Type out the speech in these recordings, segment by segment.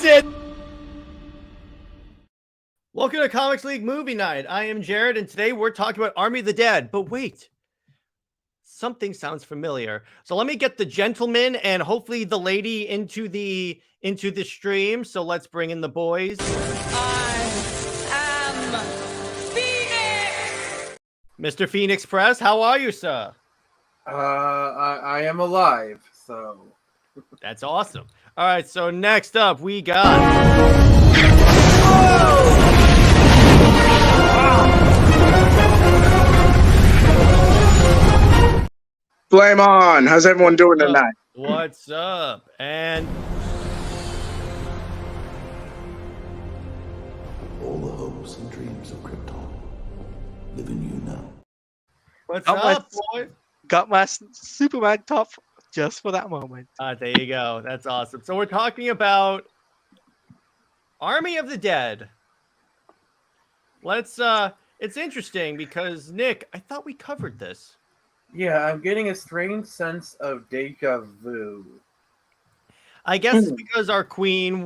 That's it. Welcome to Comics League Movie Night. I am Jared, and today we're talking about Army of the Dead. But wait, something sounds familiar. So let me get the gentleman and hopefully the lady into the stream. So let's bring in the boys. I am Phoenix. Mr. Phoenix Press, how are you, sir? I am alive, so That's awesome. All right, so next up we got Flame on! How's everyone doing tonight? What's up? And all the hopes and dreams of Krypton live in you now. what's Got my- up, boy? Got my Superman top just for that moment. There you go. That's awesome. So we're talking about Army of the Dead. Let's it's interesting because Nick, I thought we covered this. yeah, I'm getting a strange sense of deja vu. I guess it's because our queen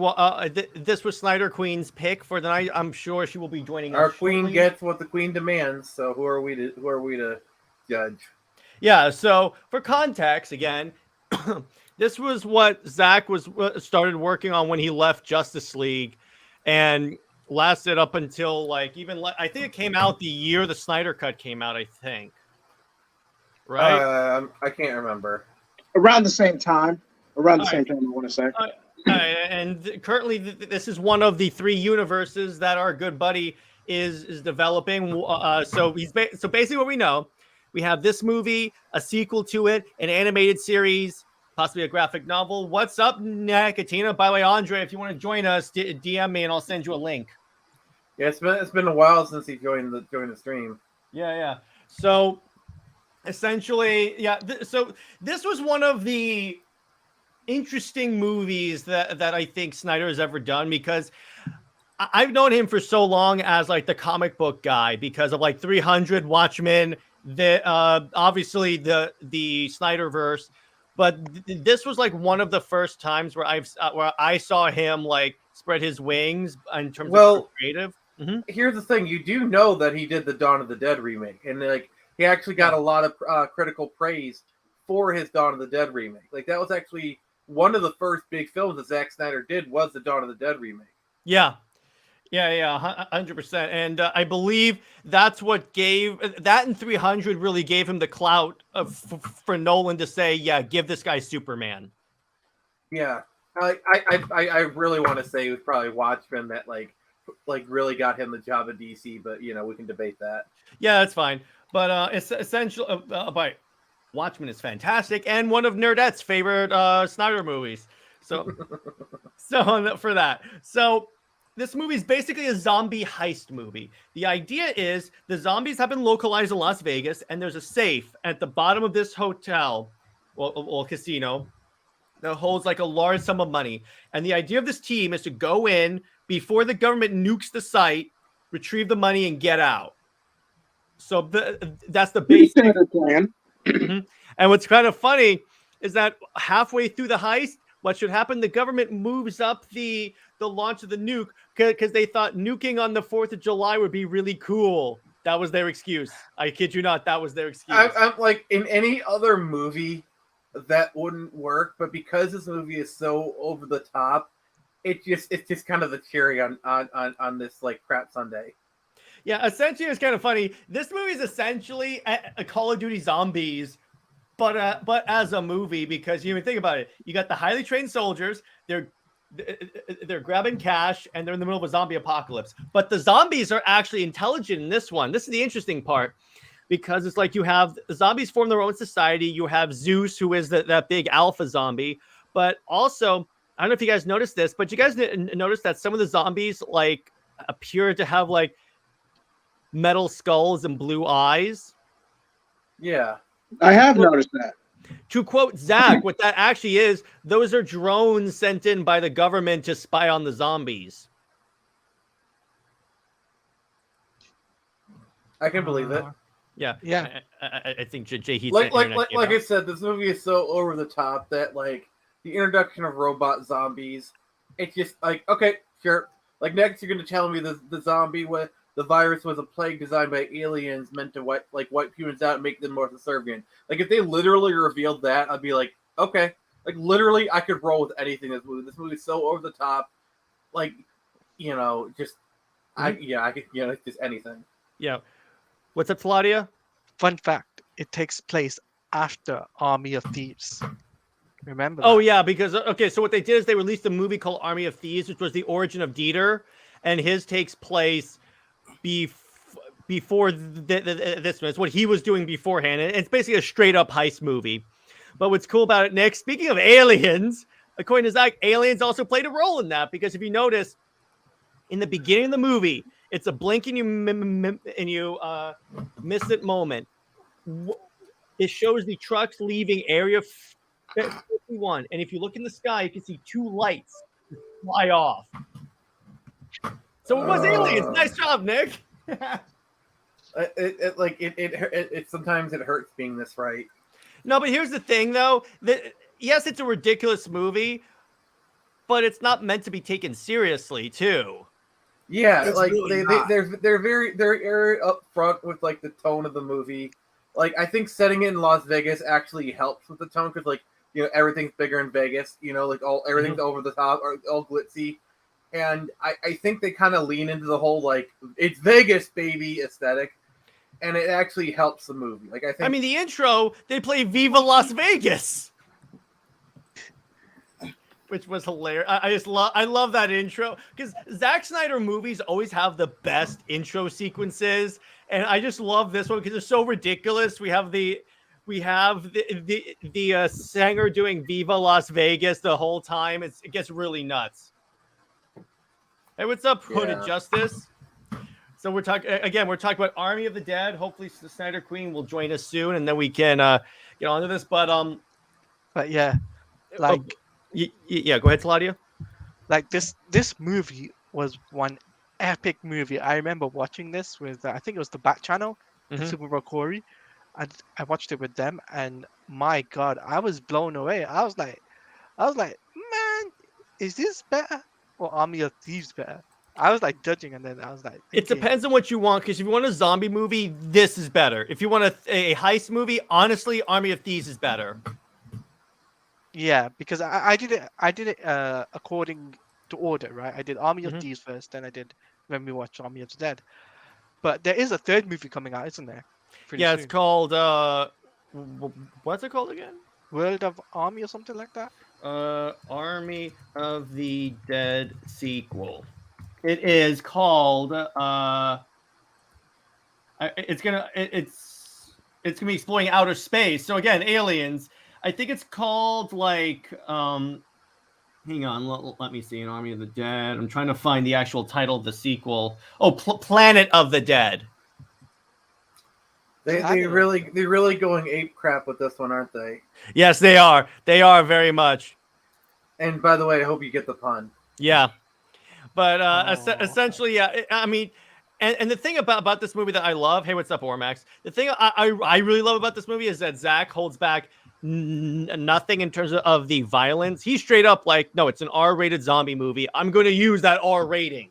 this was SnyderQueen's pick for the night. I'm sure she will be joining Our us queen shortly. gets what the queen demands, so who are we to judge? Yeah, so for context, again, this was what Zack started working on when he left Justice League, and lasted up until I think it came out the year the Snyder Cut came out. I think, right? I can't remember. Around the same time. I want to say. And currently, this is one of the 3 universes that our good buddy is developing. So basically, what we know. We have this movie, a sequel to it, an animated series, possibly a graphic novel. What's up, Nakatina? By the way, Andre, if you want to join us, DM me and I'll send you a link. Yeah, it's been a while since he joined the stream. Yeah. So essentially, yeah. So this was one of the interesting movies that I think Snyder has ever done, because I've known him for so long as the comic book guy because of 300, Watchmen. Obviously the Snyderverse, but this was one of the first times where I saw him spread his wings in terms of creative. Mm-hmm. Here's the thing: you do know that he did the Dawn of the Dead remake, and he actually got a lot of critical praise for his Dawn of the Dead remake. That was actually one of the first big films that Zack Snyder did, was the Dawn of the Dead remake. Yeah, 100%. And I believe that's what gave that, and 300 really gave him the clout for Nolan to say, yeah, give this guy Superman. Yeah, I really want to say it was probably Watchmen that really got him the job at DC, but we can debate that. Yeah, that's fine. But it's essential. But Watchmen is fantastic and one of Nerdette's favorite Snyder movies. So for that. So this movie is basically a zombie heist movie. The idea is the zombies have been localized in Las Vegas, and there's a safe at the bottom of this hotel, or casino, that holds a large sum of money. And the idea of this team is to go in before the government nukes the site, retrieve the money, and get out. So that's the basic plan. And what's kind of funny is that halfway through the heist, what should happen? The government moves up the launch of the nuke because they thought nuking on the 4th of July would be really cool. That was their excuse. I kid you not. That was their excuse. I'm in any other movie that wouldn't work, but because this movie is so over the top, it's just kind of the cherry on this crap sundae. Yeah, essentially, it's kind of funny. This movie is essentially a Call of Duty Zombies, but as a movie, because you even think about it, you got the highly trained soldiers. They're grabbing cash, and they're in the middle of a zombie apocalypse. But the zombies are actually intelligent in this one. This is the interesting part, because it's you have the zombies form their own society. You have Zeus, who is that big alpha zombie, but also, I don't know if you guys noticed this, but you guys notice that some of the zombies appear to have metal skulls and blue eyes. Yeah, I have noticed that. To quote Zack, what that actually is, those are drones sent in by the government to spy on the zombies. I can believe it. Yeah. I think JJheat. Like I said, this movie is so over the top that the introduction of robot zombies it's just like, okay, sure. Like next, you're gonna tell me the zombie with the virus was a plague designed by aliens meant to wipe humans out and make them more subservient. Like if they literally revealed that, I'd be like, okay, like literally, I could roll with anything. In this movie. This movie's so over the top. Like, just I could, it's just anything. Yeah. What's up, Teladia? Fun fact: it takes place after Army of Thieves. Remember? Oh that? yeah, because okay, so what they did is they released a movie called Army of Thieves, which was the origin of Dieter, and his takes place before this one. It's what he was doing beforehand. It's basically a straight up heist movie. But what's cool about it, Nick? Speaking of aliens, according to Zack, aliens also played a role in that because if you notice, in the beginning of the movie, it's a blink and you miss it moment. It shows the trucks leaving Area 51, and if you look in the sky, you can see two lights fly off. So it was aliens. Nice job, Nick. It sometimes it hurts being this right. No, but here's the thing, though. Yes, it's a ridiculous movie, but it's not meant to be taken seriously, too. Yeah, It's like really they're very upfront with like the tone of the movie. Like I think setting it in Las Vegas actually helps with the tone because like everything's bigger in Vegas. Like everything's over the top or all glitzy, and I think they kind of lean into the whole like it's Vegas baby aesthetic, and it actually helps the movie. Like I mean, the intro they play "Viva Las Vegas," which was hilarious. I love that intro because Zack Snyder movies always have the best intro sequences, and I just love this one because it's so ridiculous. We have the singer doing "Viva Las Vegas" the whole time. It gets really nuts. Hey, what's up, Hooded Justice? So we're talking about Army of the Dead. Hopefully, the SnyderQueen will join us soon, and then we can get onto this. But yeah, like. Yeah, go ahead, Teladia. Like this movie was one epic movie. I remember watching this with I think it was the Back Channel, the Super Bowl Corey. I watched it with them, and my God, I was blown away. I was like, man, is this better or Army of Thieves better? I was like judging, and then I was like, it depends on what you want. Because if you want a zombie movie, this is better. If you want a heist movie, honestly, Army of Thieves is better. Yeah, because I did it according to order, right? I did Army of Thieves first, then when we watched Army of the Dead. But there is a third movie coming out, isn't there? Pretty soon. It's called what's it called again? World of Army or something like that. Army of the Dead sequel. It is called it's gonna be exploring outer space. So again, aliens. I think it's called like hang on, let me see. An Army of the Dead. I'm trying to find the actual title of the sequel. Oh, Planet of the Dead. They're really going ape crap with this one, aren't they? Yes, they are. They are very much. And by the way, I hope you get the pun. Yeah, but essentially, yeah. I mean, and the thing about this movie that I love. Hey, what's up, Ormax? The thing I really love about this movie is that Zack holds back nothing in terms of the violence. He's straight up like, no, it's an R-rated zombie movie. I'm going to use that R rating.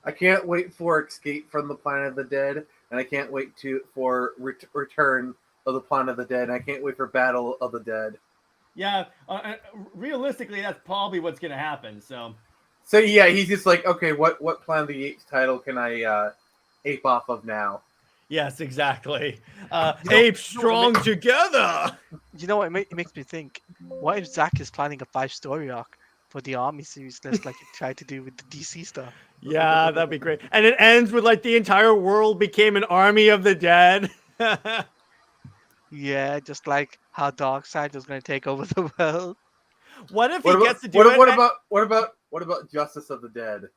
I can't wait for Escape from the Planet of the Dead, and I can't wait for Return of the Planet of the Dead, and I can't wait for Battle of the Dead. Yeah, realistically, that's probably what's going to happen. So yeah, he's just like, okay, what Planet of the Apes title can I ape off of now? Yes, exactly. Apes strong together. You know what? It makes me think. What if Zack is planning a 5-story arc for the Army series, just like he tried to do with the DC stuff? Yeah, that'd be great. And it ends with like the entire world became an Army of the Dead. Yeah, just like how Darkseid was going to take over the world. What if he gets to do it? What about Justice of the Dead?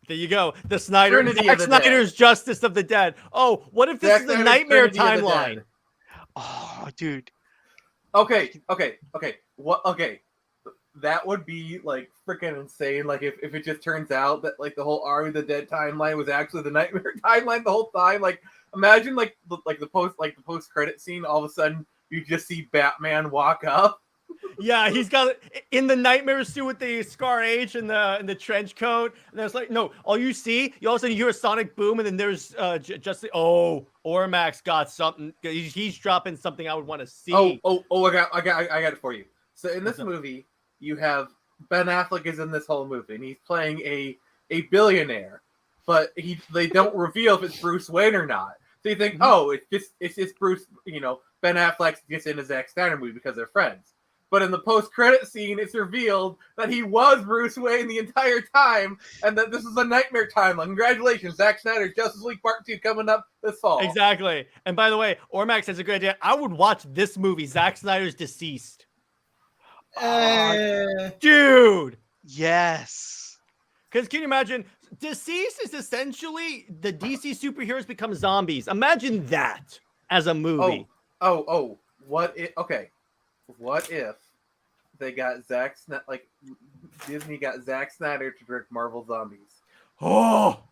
There you go. The Snyder's Justice of the Dead. Oh, what if this is the Nightmare timeline? Oh, dude. Okay. What? Okay. That would be like freaking insane. Like if it just turns out that like the whole Army of the Dead timeline was actually the Nightmare timeline the whole time. Like imagine the post credit scene. All of a sudden you just see Batman walk up. Yeah, he's got in the nightmare suit with the scar H and the trench coat. And there's like, no, all you see, you also hear a sonic boom, and then there's just Ormax got something. He's dropping something I would want to see. I got it for you. So in this movie, you have Ben Affleck is in this whole movie, and he's playing a billionaire, but they don't reveal if it's Bruce Wayne or not. So you think, it's just Bruce, Ben Affleck gets in a Zack Snyder movie because they're friends. But in the post-credit scene, it's revealed that he was Bruce Wayne the entire time, and that this is a nightmare timeline. Congratulations, Zack Snyder's Justice League Part 2 coming up this fall. Exactly. And by the way, Ormax has a good idea. I would watch this movie, Zack Snyder's Deceased. Dude. Yes. Because can you imagine, Deceased is essentially the DC superheroes become zombies. Imagine that as a movie. What if they got Disney got Zack Snyder to direct Marvel Zombies? No.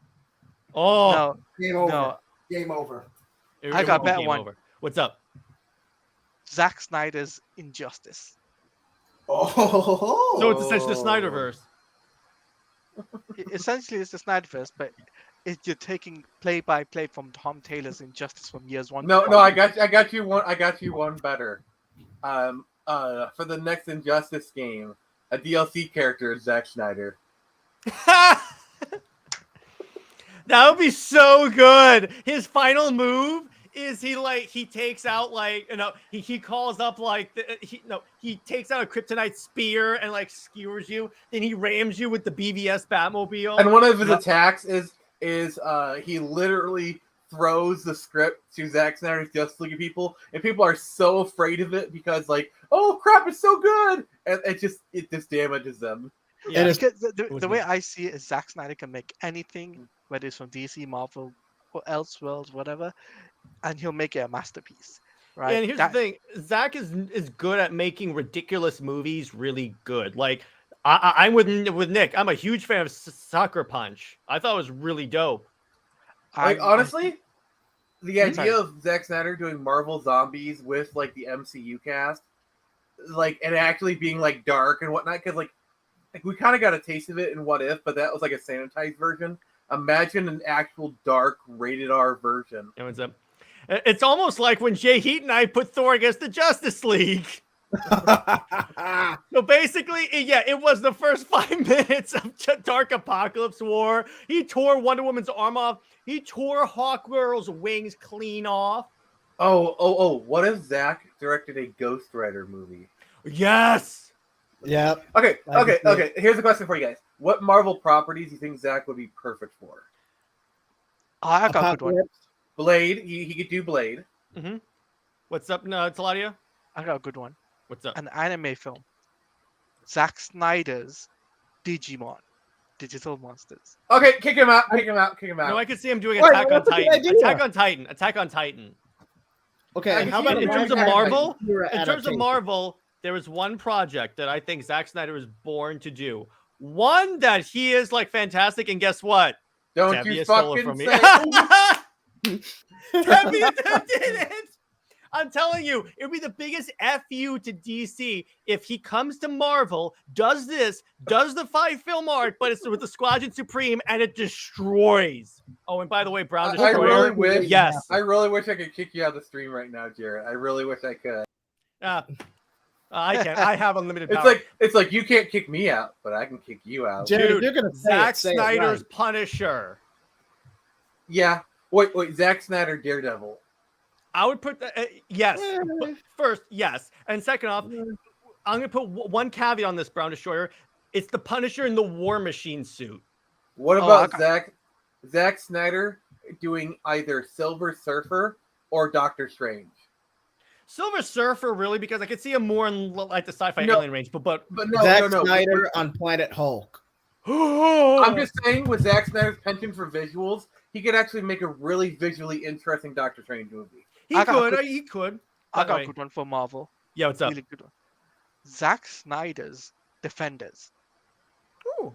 Game over. No. Game over. I got a better Game one. over. What's up? Zack Snyder's Injustice. Oh. So it's essentially the Snyderverse. Essentially, it's the Snyderverse, but you're taking play by play from Tom Taylor's Injustice from years 1. No, I got you one. I got you one better. For the next Injustice game, a DLC character is Zack Snyder. That would be so good. His final move is he takes out he calls up he takes out a kryptonite spear and skewers you. Then he rams you with the BVS Batmobile. And one of his attacks is he literally throws the script to Zack Snyder's Justice League people, and people are so afraid of it because oh crap, it's so good, and it just damages them. Yeah. And the way I see it is Zack Snyder can make anything, whether it's from DC, Marvel, or Elseworlds, whatever, and he'll make it a masterpiece. Right. And here's the thing: Zack is good at making ridiculous movies really good. I'm with Nick. I'm a huge fan of Sucker Punch. I thought it was really dope. Honestly, the idea of Zack Snyder doing Marvel Zombies with the MCU cast, and actually being dark and whatnot, because we kind of got a taste of it in What If, but that was a sanitized version. Imagine an actual dark rated R version. What's up? It's almost like when JJheat and I put Thor against the Justice League. So basically, it was the first 5 minutes of Dark Apocalypse War. He tore Wonder Woman's arm off. He tore Hawkgirl's wings clean off. What if Zack directed a Ghost Rider movie? Yes. Yeah. Okay. Here's a question for you guys. What Marvel properties do you think Zack would be perfect for? I got a good one. Blade. He could do Blade. Mm-hmm. What's up, Teladia? I got a good one. What's up? An anime film. Zack Snyder's Digimon. Digital Monsters. Okay, kick him out. No, I could see him doing Wait, Attack on that's a good Titan. idea. Attack on Titan. Okay, And how about in terms of live Marvel? action hero In terms of adaptation? Marvel, there is one project that I think Zack Snyder was born to do. One that he is fantastic, and guess what? Don't Debbie you stole it fucking from me. say Debbie did it. I'm telling you, it would be the biggest FU to DC if he comes to Marvel, does the 5-film arc, but it's with the Squadron Supreme, and it destroys. Oh, and by the way, Brown I Destroyer. really wish. Yes. I really wish I could kick you out of the stream right now, Jarrett. I really wish I could. I can. I have unlimited power. It's like you can't kick me out, but I can kick you out. Jared, Dude, you're gonna Zack say it Snyder's right. Punisher. Yeah. Wait. Zack Snyder Daredevil. I would put that. Yes. But first, yes, and second off, I'm gonna put one caveat on this, Brown Destroyer. It's the Punisher in the War Machine suit. What about Zack Snyder doing either Silver Surfer or Doctor Strange? Silver Surfer, really, because I could see him more in the sci-fi alien range, but no, Zack Snyder on Planet Hulk. I'm just saying, with Zack Snyder's penchant for visuals, he could actually make a really visually interesting Doctor Strange movie. He could. I got a good one for Marvel. Yeah, what's up? Really good one. Zack Snyder's Defenders. Ooh.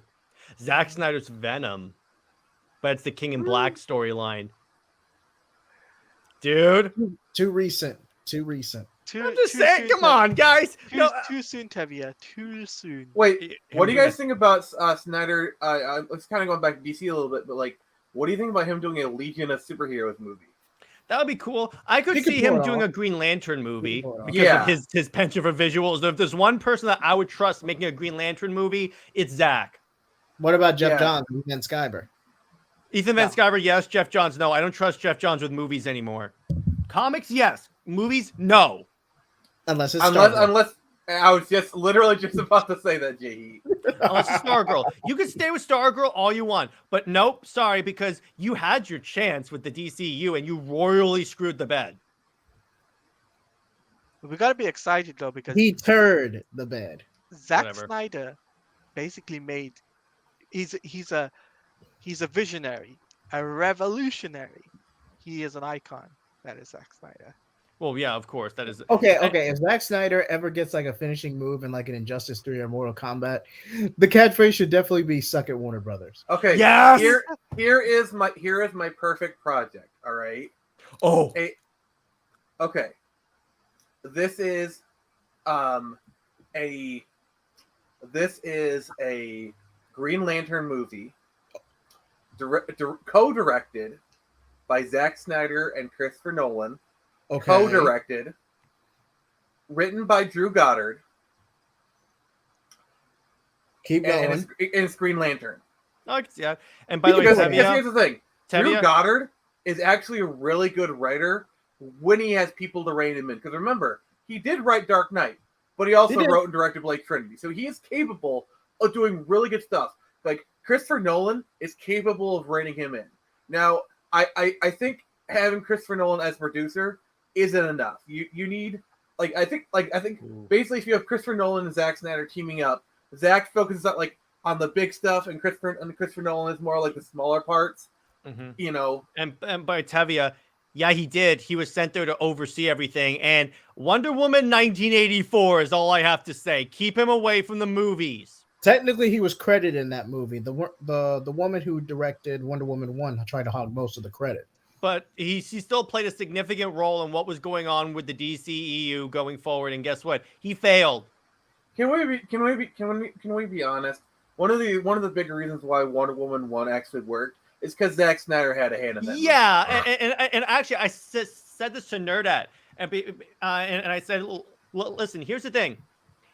Zack Snyder's Venom, but it's the King in Black storyline. Dude. Too recent. I'm just saying, come on, guys. Too soon, Tevia. Too soon. Wait, what do you guys think about Snyder? It's kind of going back to DC a little bit, but like, what do you think about him doing a Legion of Superheroes movie? That would be cool. I could see him doing a Green Lantern movie because of his penchant for visuals. If there's one person that I would trust making a Green Lantern movie, it's Zach. What about Jeff Johns and Ethan Skyber? Ethan Van Sciver, yes. Jeff Johns, no. I don't trust Jeff Johns with movies anymore. Comics, yes. Movies, no. Unless I was literally just about to say that, JJheat. Unless it's Stargirl. You can stay with Stargirl all you want, but nope, sorry, because you had your chance with the DCU and you royally screwed the bed. We gotta be excited though because he turd the bed. Zack Snyder basically made. He's a visionary, a revolutionary. He is an icon. That is Zack Snyder. Well, yeah, of course. That is okay. If Zack Snyder ever gets like a finishing move in like an Injustice 3 or Mortal Kombat, the catchphrase should definitely be "Suck it, Warner Brothers." Okay. Yes. Here is my perfect project. All right. Oh. Okay. This is a Green Lantern movie, co-directed by Zack Snyder and Christopher Nolan. Okay. Co-directed, written by Drew Goddard. Keep going. And it's Green Lantern. Oh, yeah. And by the way, here's the thing: Drew Goddard is actually a really good writer when he has people to rein him in. Because remember, he did write Dark Knight, but he also wrote and directed Blade Trinity, so he is capable of doing really good stuff. Like Christopher Nolan is capable of reining him in. Now, I think having Christopher Nolan as producer isn't enough. You need I think basically if you have Christopher Nolan and Zack Snyder teaming up, Zack focuses on the big stuff and Christopher Nolan is more like the smaller parts. Mm-hmm. You know. And by Tevia, yeah, he did. He was sent there to oversee everything. And Wonder Woman 1984 is all I have to say. Keep him away from the movies. Technically, he was credited in that movie. The woman who directed Wonder Woman 1 tried to hog most of the credit. But he still played a significant role in what was going on with the DCEU going forward. And guess what? He failed. Can we be honest? One of the bigger reasons why Wonder Woman 1 actually worked is because Zack Snyder had a hand in that. Yeah, and actually, I said this to Nerdat, and I said, listen, here's the thing.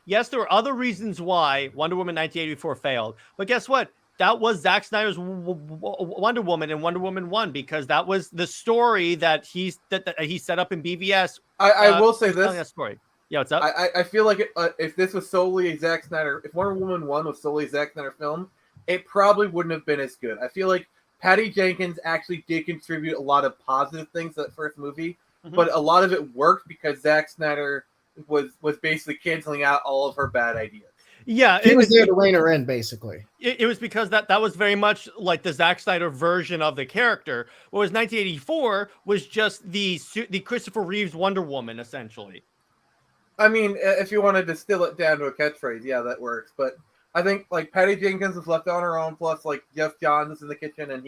Yes, there were other reasons why Wonder Woman 1984 failed, but guess what? That was Zack Snyder's Wonder Woman and Wonder Woman 1 because that was the story that he set up in BVS. I will say this. That story. Yeah, what's up? I feel like if this was solely a Zack Snyder, if Wonder Woman 1 was solely a Zack Snyder film, it probably wouldn't have been as good. I feel like Patty Jenkins actually did contribute a lot of positive things to that first movie, but a lot of it worked because Zack Snyder was basically canceling out all of her bad ideas. Yeah, he was there to rein her in, basically. It was because that was very much like the Zack Snyder version of the character, whereas 1984 was just the Christopher Reeves Wonder Woman, essentially. I mean, if you want to distill it down to a catchphrase, yeah, that works. But I think Patty Jenkins was left on her own. Plus, Jeff Johns is in the kitchen, and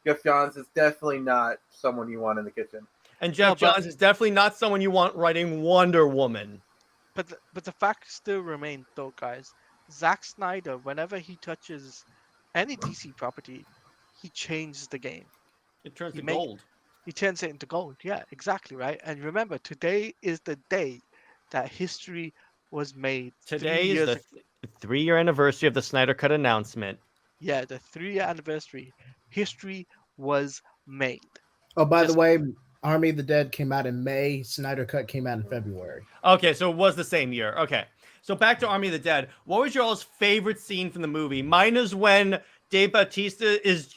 Jeff Johns is definitely not someone you want in the kitchen. And Jeff Johns is definitely not someone you want writing Wonder Woman. But the fact still remains, though, guys. Zack Snyder, whenever he touches any DC property, he changes the game. It turns to gold. He turns it into gold. Yeah, exactly, right? And remember, today is the day that history was made. Today is the 3-year anniversary of the Snyder Cut announcement. Yeah, the 3-year anniversary. History was made. Oh, by the way, Army of the Dead came out in May. Snyder Cut came out in February. Okay, so it was the same year. Okay. So back to Army of the Dead. What was your all's favorite scene from the movie? Mine is when Dave Bautista is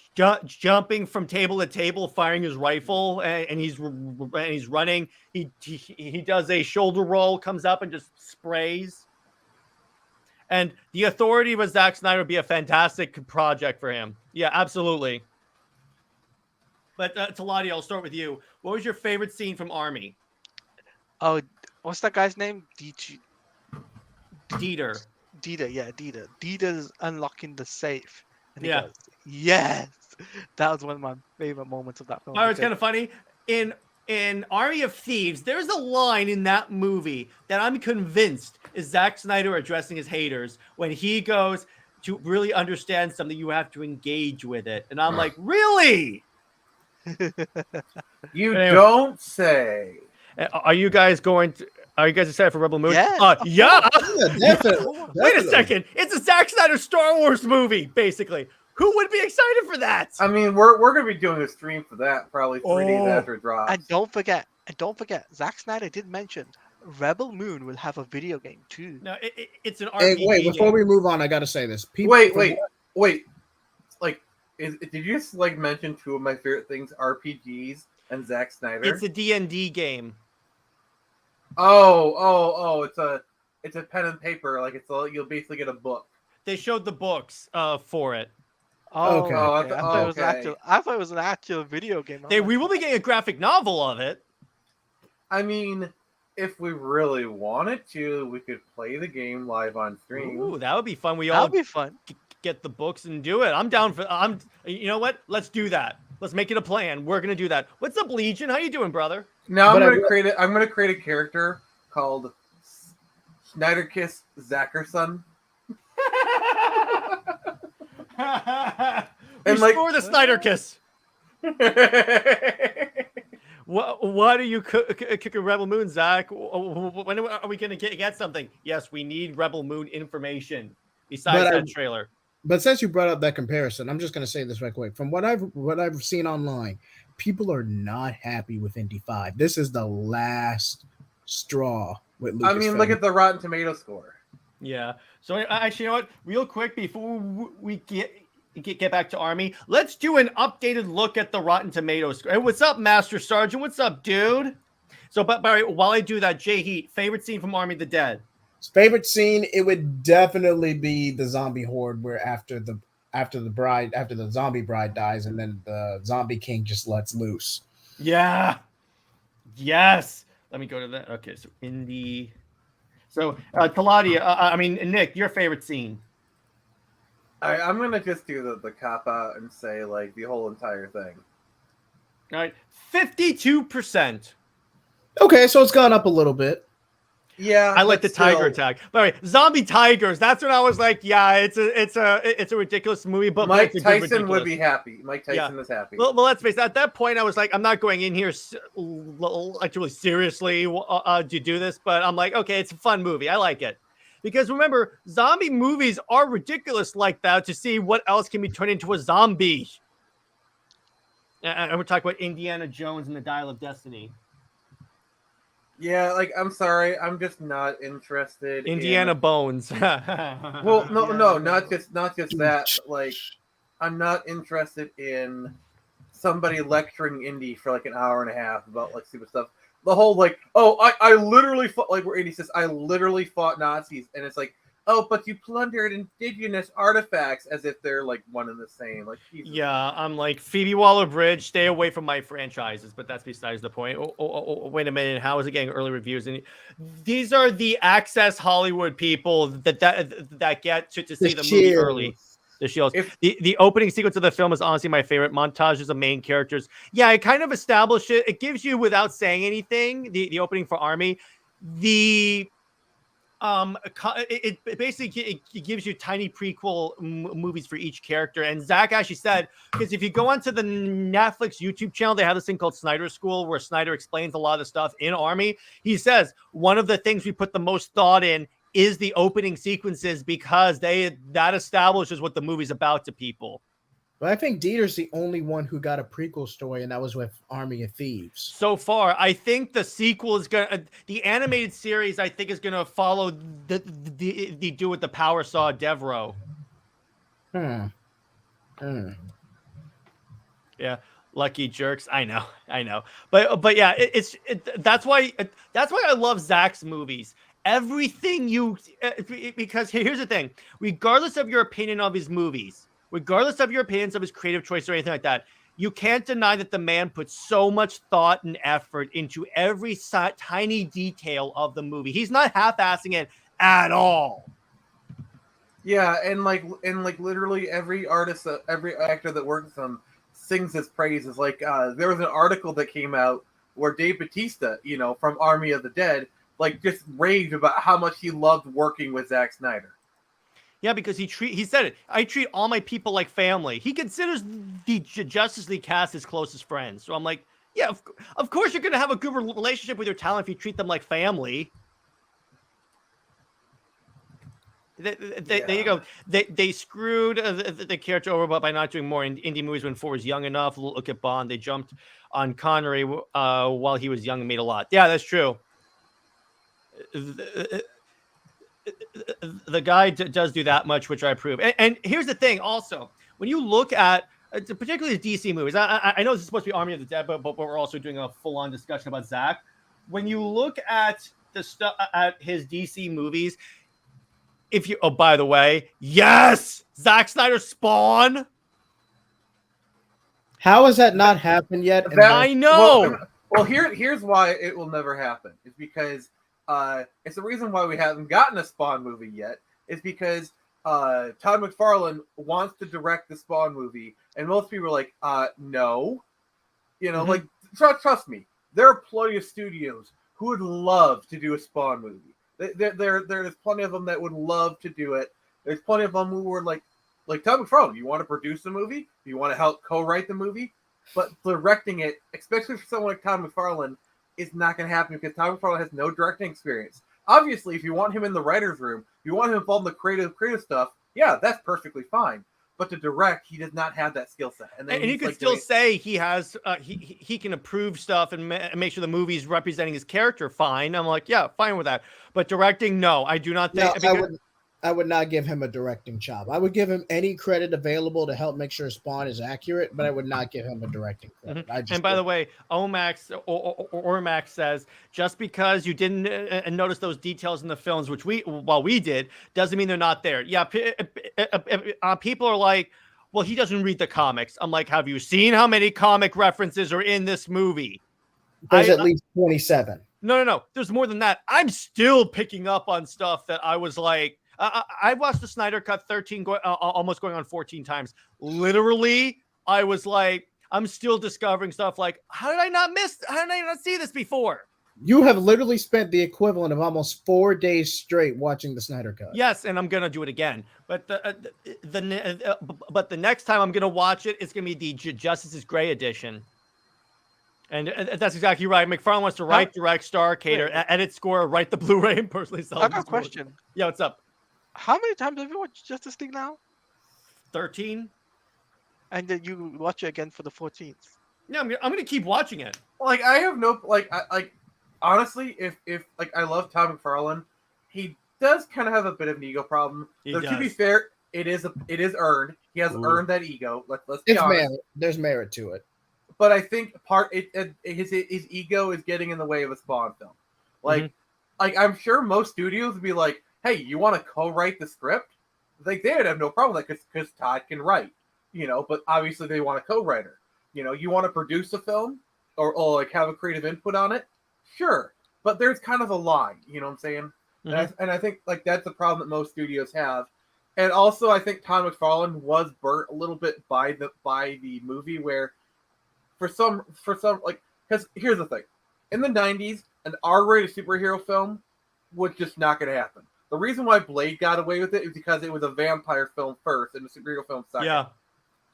jumping from table to table, firing his rifle, and he's running. He does a shoulder roll, comes up and just sprays. And The Authority with Zack Snyder would be a fantastic project for him. Yeah, absolutely. But Teladia, I'll start with you. What was your favorite scene from Army? Oh, what's that guy's name? Dieter. Yeah, Dieter. Dieter's unlocking the safe. And he goes, yes! That was one of my favorite moments of that film. Oh, it's kind of funny. In in Army of Thieves, there's a line in that movie that I'm convinced is Zack Snyder addressing his haters when he goes, to really understand something, you have to engage with it. And I'm like, really? You Anyway. don't say. Are you guys excited for Rebel Moon? Yes, of yeah. Yeah, definitely. Wait a second. It's a Zack Snyder Star Wars movie, basically. Who would be excited for that? I mean, we're going to be doing a stream for that probably 3 days after it drops. And don't forget, Zack Snyder did mention Rebel Moon will have a video game too. No, it's an RPG. Hey, wait, before game. we move on, I gotta say this. Wait. Like, did you just like mention two of my favorite things, RPGs and Zack Snyder? It's a D&D game. Oh! It's a pen and paper. Like you'll basically get a book. They showed the books for it. Oh, Okay. okay. I thought it was Okay. I thought it was an actual video game. We will be getting a graphic novel of it. I mean, if we really wanted to, we could play the game live on stream. Ooh, that would be fun. We all That'll be fun. get the books and do it. I'm down for. You know what? Let's do that. Let's make it a plan. We're gonna do that. What's up, Legion? How you doing, brother? Now I'm But gonna create a character called Snyder Kiss Zackerson. And like- restore the Snyder Kiss. What are you cooking Rebel Moon, Zach? When are we going to get something? Yes, we need Rebel Moon information besides But that trailer. But since you brought up that comparison, I'm just gonna say this right quick. From what I've seen online, people are not happy with Indy 5. This is the last straw with Lucasfilm. I mean, look at the Rotten Tomato score. Yeah. So actually, you know what? Real quick before we get back to Army, let's do an updated look at the Rotten Tomatoes. Hey, what's up, Master Sergeant? What's up, dude? So, but while I do that, JJheat, favorite scene from Army of the Dead. favorite scene, it would definitely be the zombie horde where after the zombie bride dies and then the zombie king just lets loose. Yeah. Yes. Let me go to that. Okay, so Indy. So Teladia, I mean Nick, your favorite scene. I'm gonna just do the cop out and say like the whole entire thing. All right, 52%. Okay, so it's gone up a little bit. Yeah, I like the but still, tiger attack. By the way, zombie tigers. That's when I was like, yeah, it's a ridiculous movie, but Mike it's a good Tyson would ridiculous. be happy. Mike Tyson is happy. Well, let's face it. At that point, I was like, I'm not going in here like really seriously to do this, but I'm like, okay, it's a fun movie. I like it. Because remember, zombie movies are ridiculous like that to see what else can be turned into a zombie. And we're talking about Indiana Jones and the Dial of Destiny. Yeah, like I'm sorry, I'm just not interested. Indiana Bones. Well, no, not just that. But, like, I'm not interested in somebody lecturing Indy for like an hour and a half about like stupid stuff. The whole like, oh, I literally fought, like where Indy says, I literally fought Nazis, and it's like, oh, but you plundered indigenous artifacts, as if they're like one and the same. Like, Jesus. Yeah, I'm like Phoebe Waller-Bridge. Stay away from my franchises, but that's besides the point. Oh, wait a minute. How is it getting early reviews? And these are the Access Hollywood people that get to see the movie early. The Shields. The opening sequence of the film is honestly my favorite. Montages of main characters. Yeah, it kind of established it. It gives you, without saying anything, the opening for Army. It basically it gives you tiny prequel movies for each character. And Zach actually said, because if you go onto the Netflix YouTube channel, they have this thing called Snyder School where Snyder explains a lot of the stuff in Army. He says one of the things we put the most thought in is the opening sequences because that establishes what the movie's about to people. But I think Dieter's the only one who got a prequel story, and that was with Army of Thieves. So far, I think the sequel is the animated series. I think is gonna follow the do with the Power Saw Devro. Yeah, lucky jerks. I know, but yeah, that's why I love Zach's movies. Everything because here's the thing: regardless of your opinion of his movies. Regardless of your opinions of his creative choice or anything like that, you can't deny that the man puts so much thought and effort into every tiny detail of the movie. He's not half-assing it at all. Yeah, and literally every artist, every actor that works with him sings his praises. Like there was an article that came out where Dave Bautista, from Army of the Dead, like just raved about how much he loved working with Zack Snyder. Yeah, because he said it. I treat all my people like family. He considers the Justice League cast his closest friends. So I'm like, yeah, of course you're gonna have a good relationship with your talent if you treat them like family. There you go. They screwed the character over by not doing more indie movies when Ford was young enough. Look at Bond. They jumped on Connery while he was young and made a lot. Yeah, that's true. The guy does do that much, which I approve. And here's the thing also, when you look at particularly the DC movies, I know this is supposed to be Army of the Dead, but we're also doing a full-on discussion about Zack. When you look at the stuff at his DC movies, by the way, yes, Zack Snyder Spawn. How has that not happened yet? I know. Well, here's why it will never happen. It's because it's the reason why we haven't gotten a Spawn movie yet. Is because Todd McFarlane wants to direct the Spawn movie, and most people are like, no. Like trust me, there are plenty of studios who would love to do a Spawn movie. There's plenty of them that would love to do it. There's plenty of them who were like Todd McFarlane. You want to produce the movie? You want to help co-write the movie? But directing it, especially for someone like Todd McFarlane, is not going to happen because Todd McFarlane has no directing experience. Obviously, if you want him in the writer's room, you want him involved in the creative stuff, yeah, that's perfectly fine. But to direct, he does not have that skill set. And you can still say he has, he can approve stuff and make sure the movie's representing his character fine. I'm like, yeah, fine with that. But directing, no, I do not think. No, I would not give him a directing job. I would give him any credit available to help make sure Spawn is accurate, but I would not give him a directing credit. And by the way, Ormax says, just because you didn't notice those details in the films, which we did, doesn't mean they're not there. Yeah, people are like, well, he doesn't read the comics. I'm like, have you seen how many comic references are in this movie? There's at least 27. No. There's more than that. I'm still picking up on stuff that I was like, I watched the Snyder Cut 13, almost going on 14 times. Literally, I was like, I'm still discovering stuff like, how did I not see this before? You have literally spent the equivalent of almost 4 days straight watching the Snyder Cut. Yes, and I'm gonna do it again. But the next time I'm gonna watch it, it's gonna be the Justice's Gray edition. And that's exactly right. McFarlane wants to write, direct, star, cater, edit, score, write the Blu-ray, and personally sell. I got a question. Yeah, what's up? How many times have you watched Justice League now? 13. And then you watch it again for the 14th. Yeah, I'm gonna keep watching it. Like I have no honestly, if I love Todd McFarlane, he does kind of have a bit of an ego problem. To be fair, it is earned. He has earned that ego. Let's be honest. There's merit to it. But I think his ego is getting in the way of a Spawn film. Like I'm sure most studios would be like, hey, you want to co-write the script? Like they would have no problem with that because Todd can write, but obviously they want a co-writer. You want to produce a film or like have a creative input on it? Sure. But there's kind of a line, you know what I'm saying? And I think like that's the problem that most studios have. And also I think Todd McFarlane was burnt a little bit by the movie where for some like, because here's the thing. In the 90s, an R-rated superhero film was just not going to happen. The reason why Blade got away with it is because it was a vampire film first and a superhero film second. Yeah.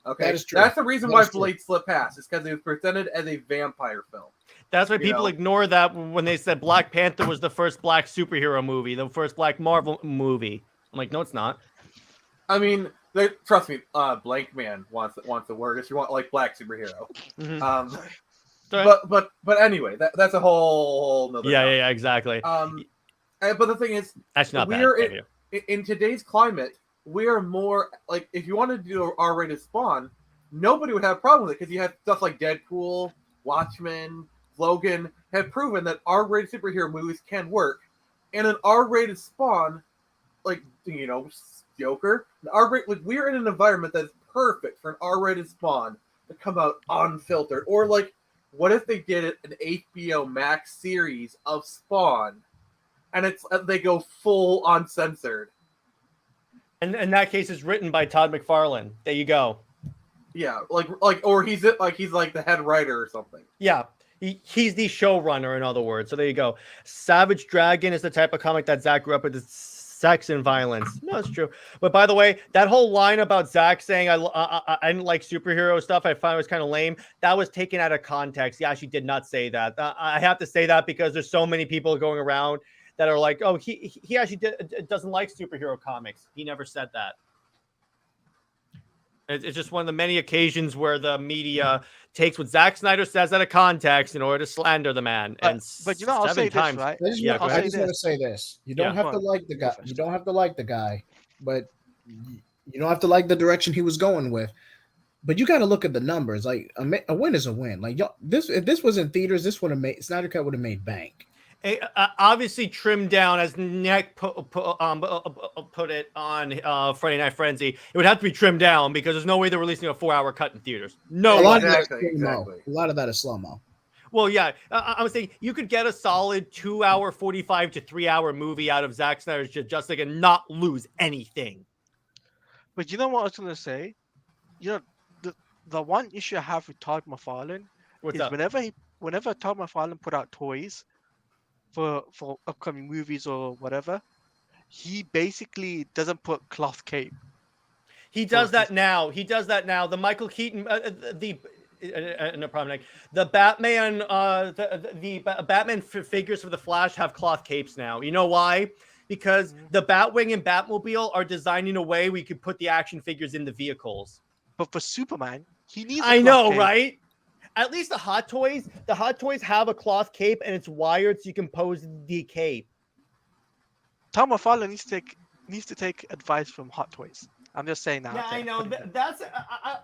Okay. That is true. That's the reason why Blade slipped past. It's because it was presented as a vampire film. That's why people ignore that when they said Black Panther was the first black superhero movie, the first black Marvel movie. I'm like, no, it's not. I mean, trust me, Blank Man wants the word if you want like black superhero. But anyway, that's a whole nother topic. Yeah, exactly. But the thing is, that's not bad. In today's climate, we are more like if you wanted to do an R-rated Spawn, nobody would have a problem with it because you have stuff like Deadpool, Watchmen, Logan have proven that R-rated superhero movies can work, and an R-rated Spawn, like Joker, R-rated, like we're in an environment that's perfect for an R-rated Spawn to come out unfiltered. Or like, what if they did an HBO Max series of Spawn? And they go full uncensored. And in that case, it's written by Todd McFarlane. There you go. Yeah, or he's like the head writer or something. Yeah. He's the showrunner, in other words. So there you go. Savage Dragon is the type of comic that Zack grew up with. Sex and violence. No, it's true. But by the way, that whole line about Zack saying I didn't like superhero stuff, I found it was kind of lame. That was taken out of context. He actually did not say that. I have to say that because there's so many people going around that are like, oh, he actually doesn't like superhero comics. He never said that. It's just one of the many occasions where the media takes what Zack Snyder says out of context in order to slander the man. But you know, I'll say this, right? I just want to say this. You don't have to like the guy. You don't have to like the guy, but you don't have to like the direction he was going with. But you got to look at the numbers. Like a win is a win. Like if this was in theaters, this would have made Snyder Cut would have made bank. Obviously trimmed down, as Nick put it on Friday Night Frenzy. It would have to be trimmed down because there's no way they're releasing a 4-hour cut in theaters. No, exactly. A lot of that is slow-mo. Well, yeah, I was saying you could get a solid 2-hour, 45 to 3-hour movie out of Zack Snyder's Justice League and not lose anything. But you know what I was gonna say? You know, the one issue I have with Todd McFarlane is whenever Todd McFarlane put out toys for upcoming movies or whatever, he basically doesn't put cloth cape. He does that now. The Michael Keaton, no problem. Nick. The Batman, the Batman figures for the Flash have cloth capes now. You know why? Because the Batwing and Batmobile are designed in a way we could put the action figures in the vehicles. But for Superman, he needs. I know, cape. Right? At least the Hot Toys have a cloth cape and it's wired so you can pose the cape. Tom McFarlane needs to take advice from Hot Toys. I'm just saying that. Yeah, I know.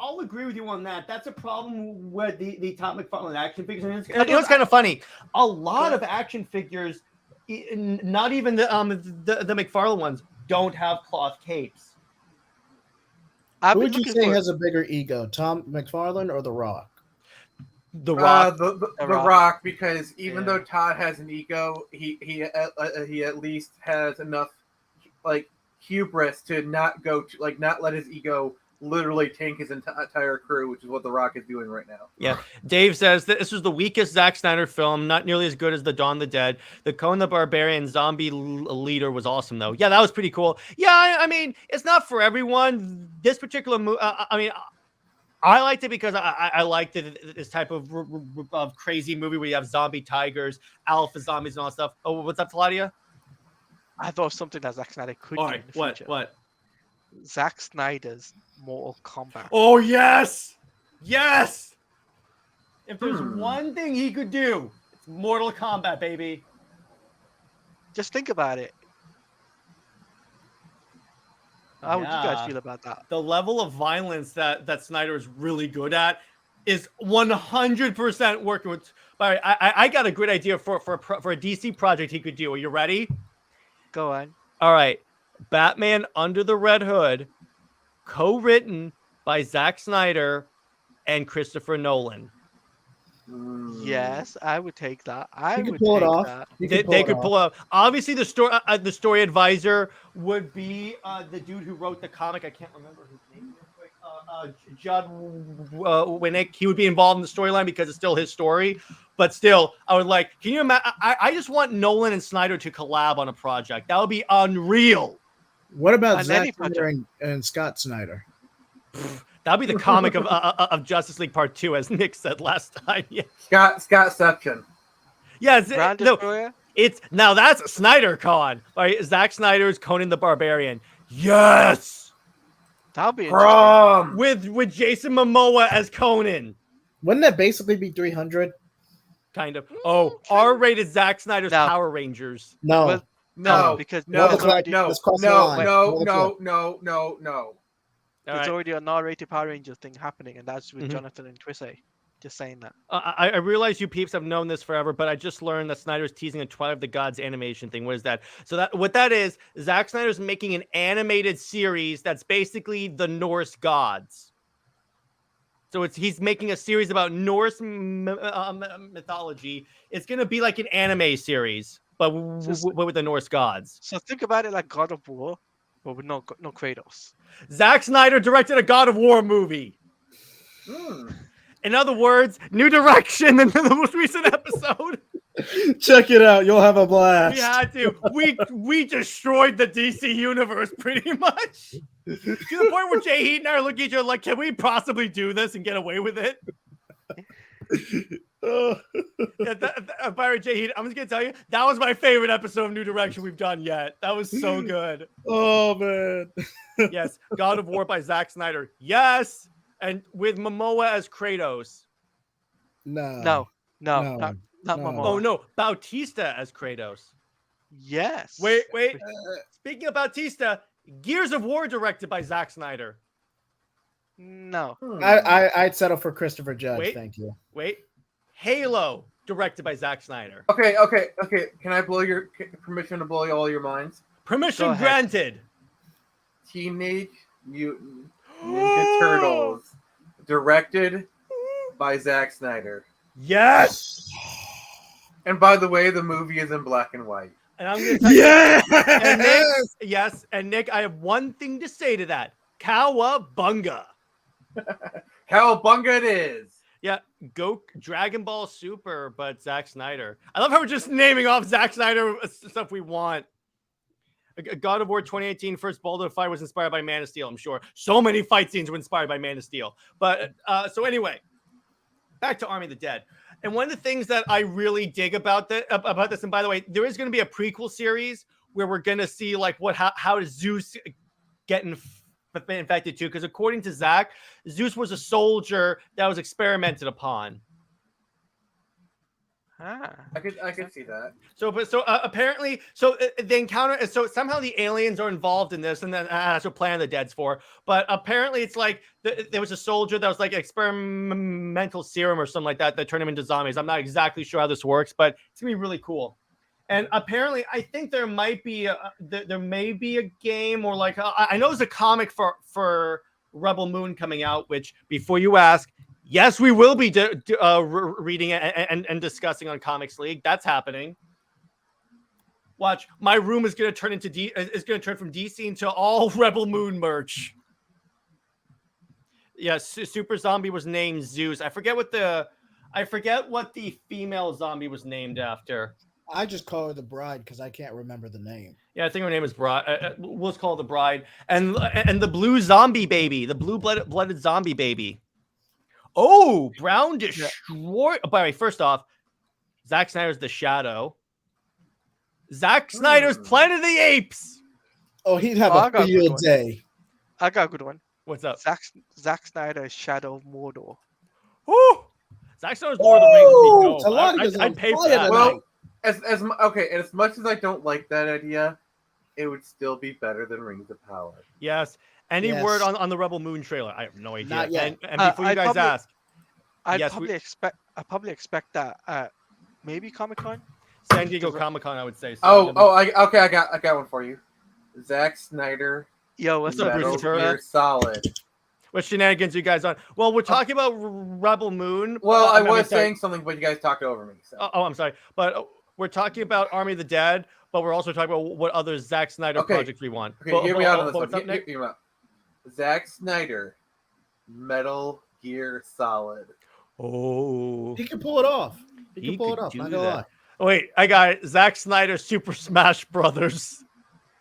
I'll agree with you on that. That's a problem with the Tom McFarlane action figures. And it's kind of funny. A lot of action figures, not even the McFarlane ones, don't have cloth capes. Who would you say has a bigger ego, Tom McFarlane or The Rock? The Rock. The Rock, because even though Todd has an ego, he at least has enough hubris to not let his ego literally tank his entire crew, which is what The Rock is doing right now. Yeah. Dave says that this was the weakest Zack Snyder film, not nearly as good as the Dawn of the Dead. The Conan the Barbarian zombie leader was awesome, though. Yeah, that was pretty cool. Yeah, I mean, it's not for everyone. This particular movie, I liked it because I liked this type of crazy movie where you have zombie tigers, alpha zombies, and all that stuff. Oh, what's up, Teladia? I thought something that Zack Snyder could do in the future. What? Zack Snyder's Mortal Kombat. Oh, yes! Yes! If there's one thing he could do, it's Mortal Kombat, baby. Just think about it. How would you guys feel about that? The level of violence that Snyder is really good at is 100% working with. All right, I got a great idea for a DC project he could do. Are you ready? Go on. All right. Batman Under the Red Hood, co-written by Zack Snyder and Christopher Nolan. Yes, I would take that. They could pull it off. They could pull it off. Obviously, the story advisor would be the dude who wrote the comic. I can't remember his name. Judd Winnick. He would be involved in the storyline because it's still his story. But still, I would like. Can you imagine? I just want Nolan and Snyder to collab on a project. That would be unreal. What about Zack Snyder and Scott Snyder? That'd be the comic of Justice League Part 2, as Nick said last time. Yeah. Scottception. Yeah, now that's a Snyder con. All right, Zack Snyder's Conan the Barbarian. Yes. That'll be interesting. With Jason Momoa as Conan. Wouldn't that basically be 300? Kind of. Oh, R-rated Zack Snyder's Power Rangers. No, because no. There's already an R-rated Power Ranger thing happening, and that's with Jonathan and Twisay. Just saying that. I realize you peeps have known this forever, but I just learned that Snyder's teasing a Twilight of the Gods animation thing. What is that? So what that is, Zack Snyder's making an animated series that's basically the Norse gods. So he's making a series about Norse mythology. It's going to be like an anime series, but with the Norse gods. So think about it like God of War, but with no Kratos. Zack Snyder directed a God of War movie. In other words, new direction in the most recent episode. Check it out. You'll have a blast. We had to. We destroyed the DC universe pretty much. To the point where JJheat and I are looking at each other like, can we possibly do this and get away with it? By JJheat, I'm just gonna tell you, that was my favorite episode of New Direction we've done yet. That was so good. Oh man. Yes, God of War by Zack Snyder. Yes, and with Momoa as Kratos. No, not Momoa. Oh no, Bautista as Kratos. Yes. Wait. Speaking of Bautista, Gears of War directed by Zack Snyder. No. I'd settle for Christopher Judge. Wait. Thank you. Wait. Halo directed by Zack Snyder. Okay. Can I blow your permission to blow all your minds? Permission granted. Teenage Mutant Ninja Turtles, directed by Zack Snyder. Yes. And by the way, the movie is in black and white. And I'm gonna tell you, and Nick, I have one thing to say to that. Cowabunga. Cowabunga it is. Yeah, go Dragon Ball Super, but Zack Snyder. I love how we're just naming off Zack Snyder stuff we want. God of War 2018 first Baldur fight was inspired by Man of Steel, I'm sure. So many fight scenes were inspired by Man of Steel. But so anyway, back to Army of the Dead. And one of the things that I really dig about this, and by the way, there is going to be a prequel series where we're going to see like how does Zeus get infected too? Because according to Zach, Zeus was a soldier that was experimented upon. I could see that. So apparently, the encounter. So somehow the aliens are involved in this, and then that's what Planet of the Dead's for. But apparently, it's like there was a soldier that was like experimental serum or something like that turned him into zombies. I'm not exactly sure how this works, but it's gonna be really cool. And apparently, I think there might be there may be a game or like I know there's a comic for Rebel Moon coming out. Which before you ask. Yes, we will be reading and discussing on Comics League. That's happening. Watch, my room is going to turn from DC into all Rebel Moon merch. Yes, Super Zombie was named Zeus. I forget what the female zombie was named after. I just call her the Bride because I can't remember the name. Yeah, I think her name is Bride. We'll just call her the Bride. And the blue zombie baby, the blue blooded zombie baby. Oh, Brown Destroyer. By the way, first off, Zack Snyder's The Shadow. Zack Snyder's Planet of the Apes. Oh, he'd have a field day. I got a good one. What's up? Zack Snyder's Shadow of Mordor. Woo! Zack Snyder's Lord of the Rings. I'd pay for that. Well, as much as I don't like that idea, it would still be better than Rings of Power. Yes. Any word on the Rebel Moon trailer? I have no idea. Not yet. And before you guys ask, I probably expect that maybe Comic-Con. San Diego Comic-Con, I would say. So I got one for you. Zack Snyder. Yo, what's up, Metal Gear Solid. What shenanigans are you guys on? Well, we're talking about Rebel Moon. Well, I was saying something, but you guys talked over me. So. Oh, I'm sorry. But we're talking about Army of the Dead, but we're also talking about what other Zack Snyder projects we want. Okay, hear me out on this one. Hear me out. Zack Snyder, Metal Gear Solid. Oh. He can pull it off. He can pull it off. Not gonna lie. Wait, I got it. Zack Snyder Super Smash Brothers.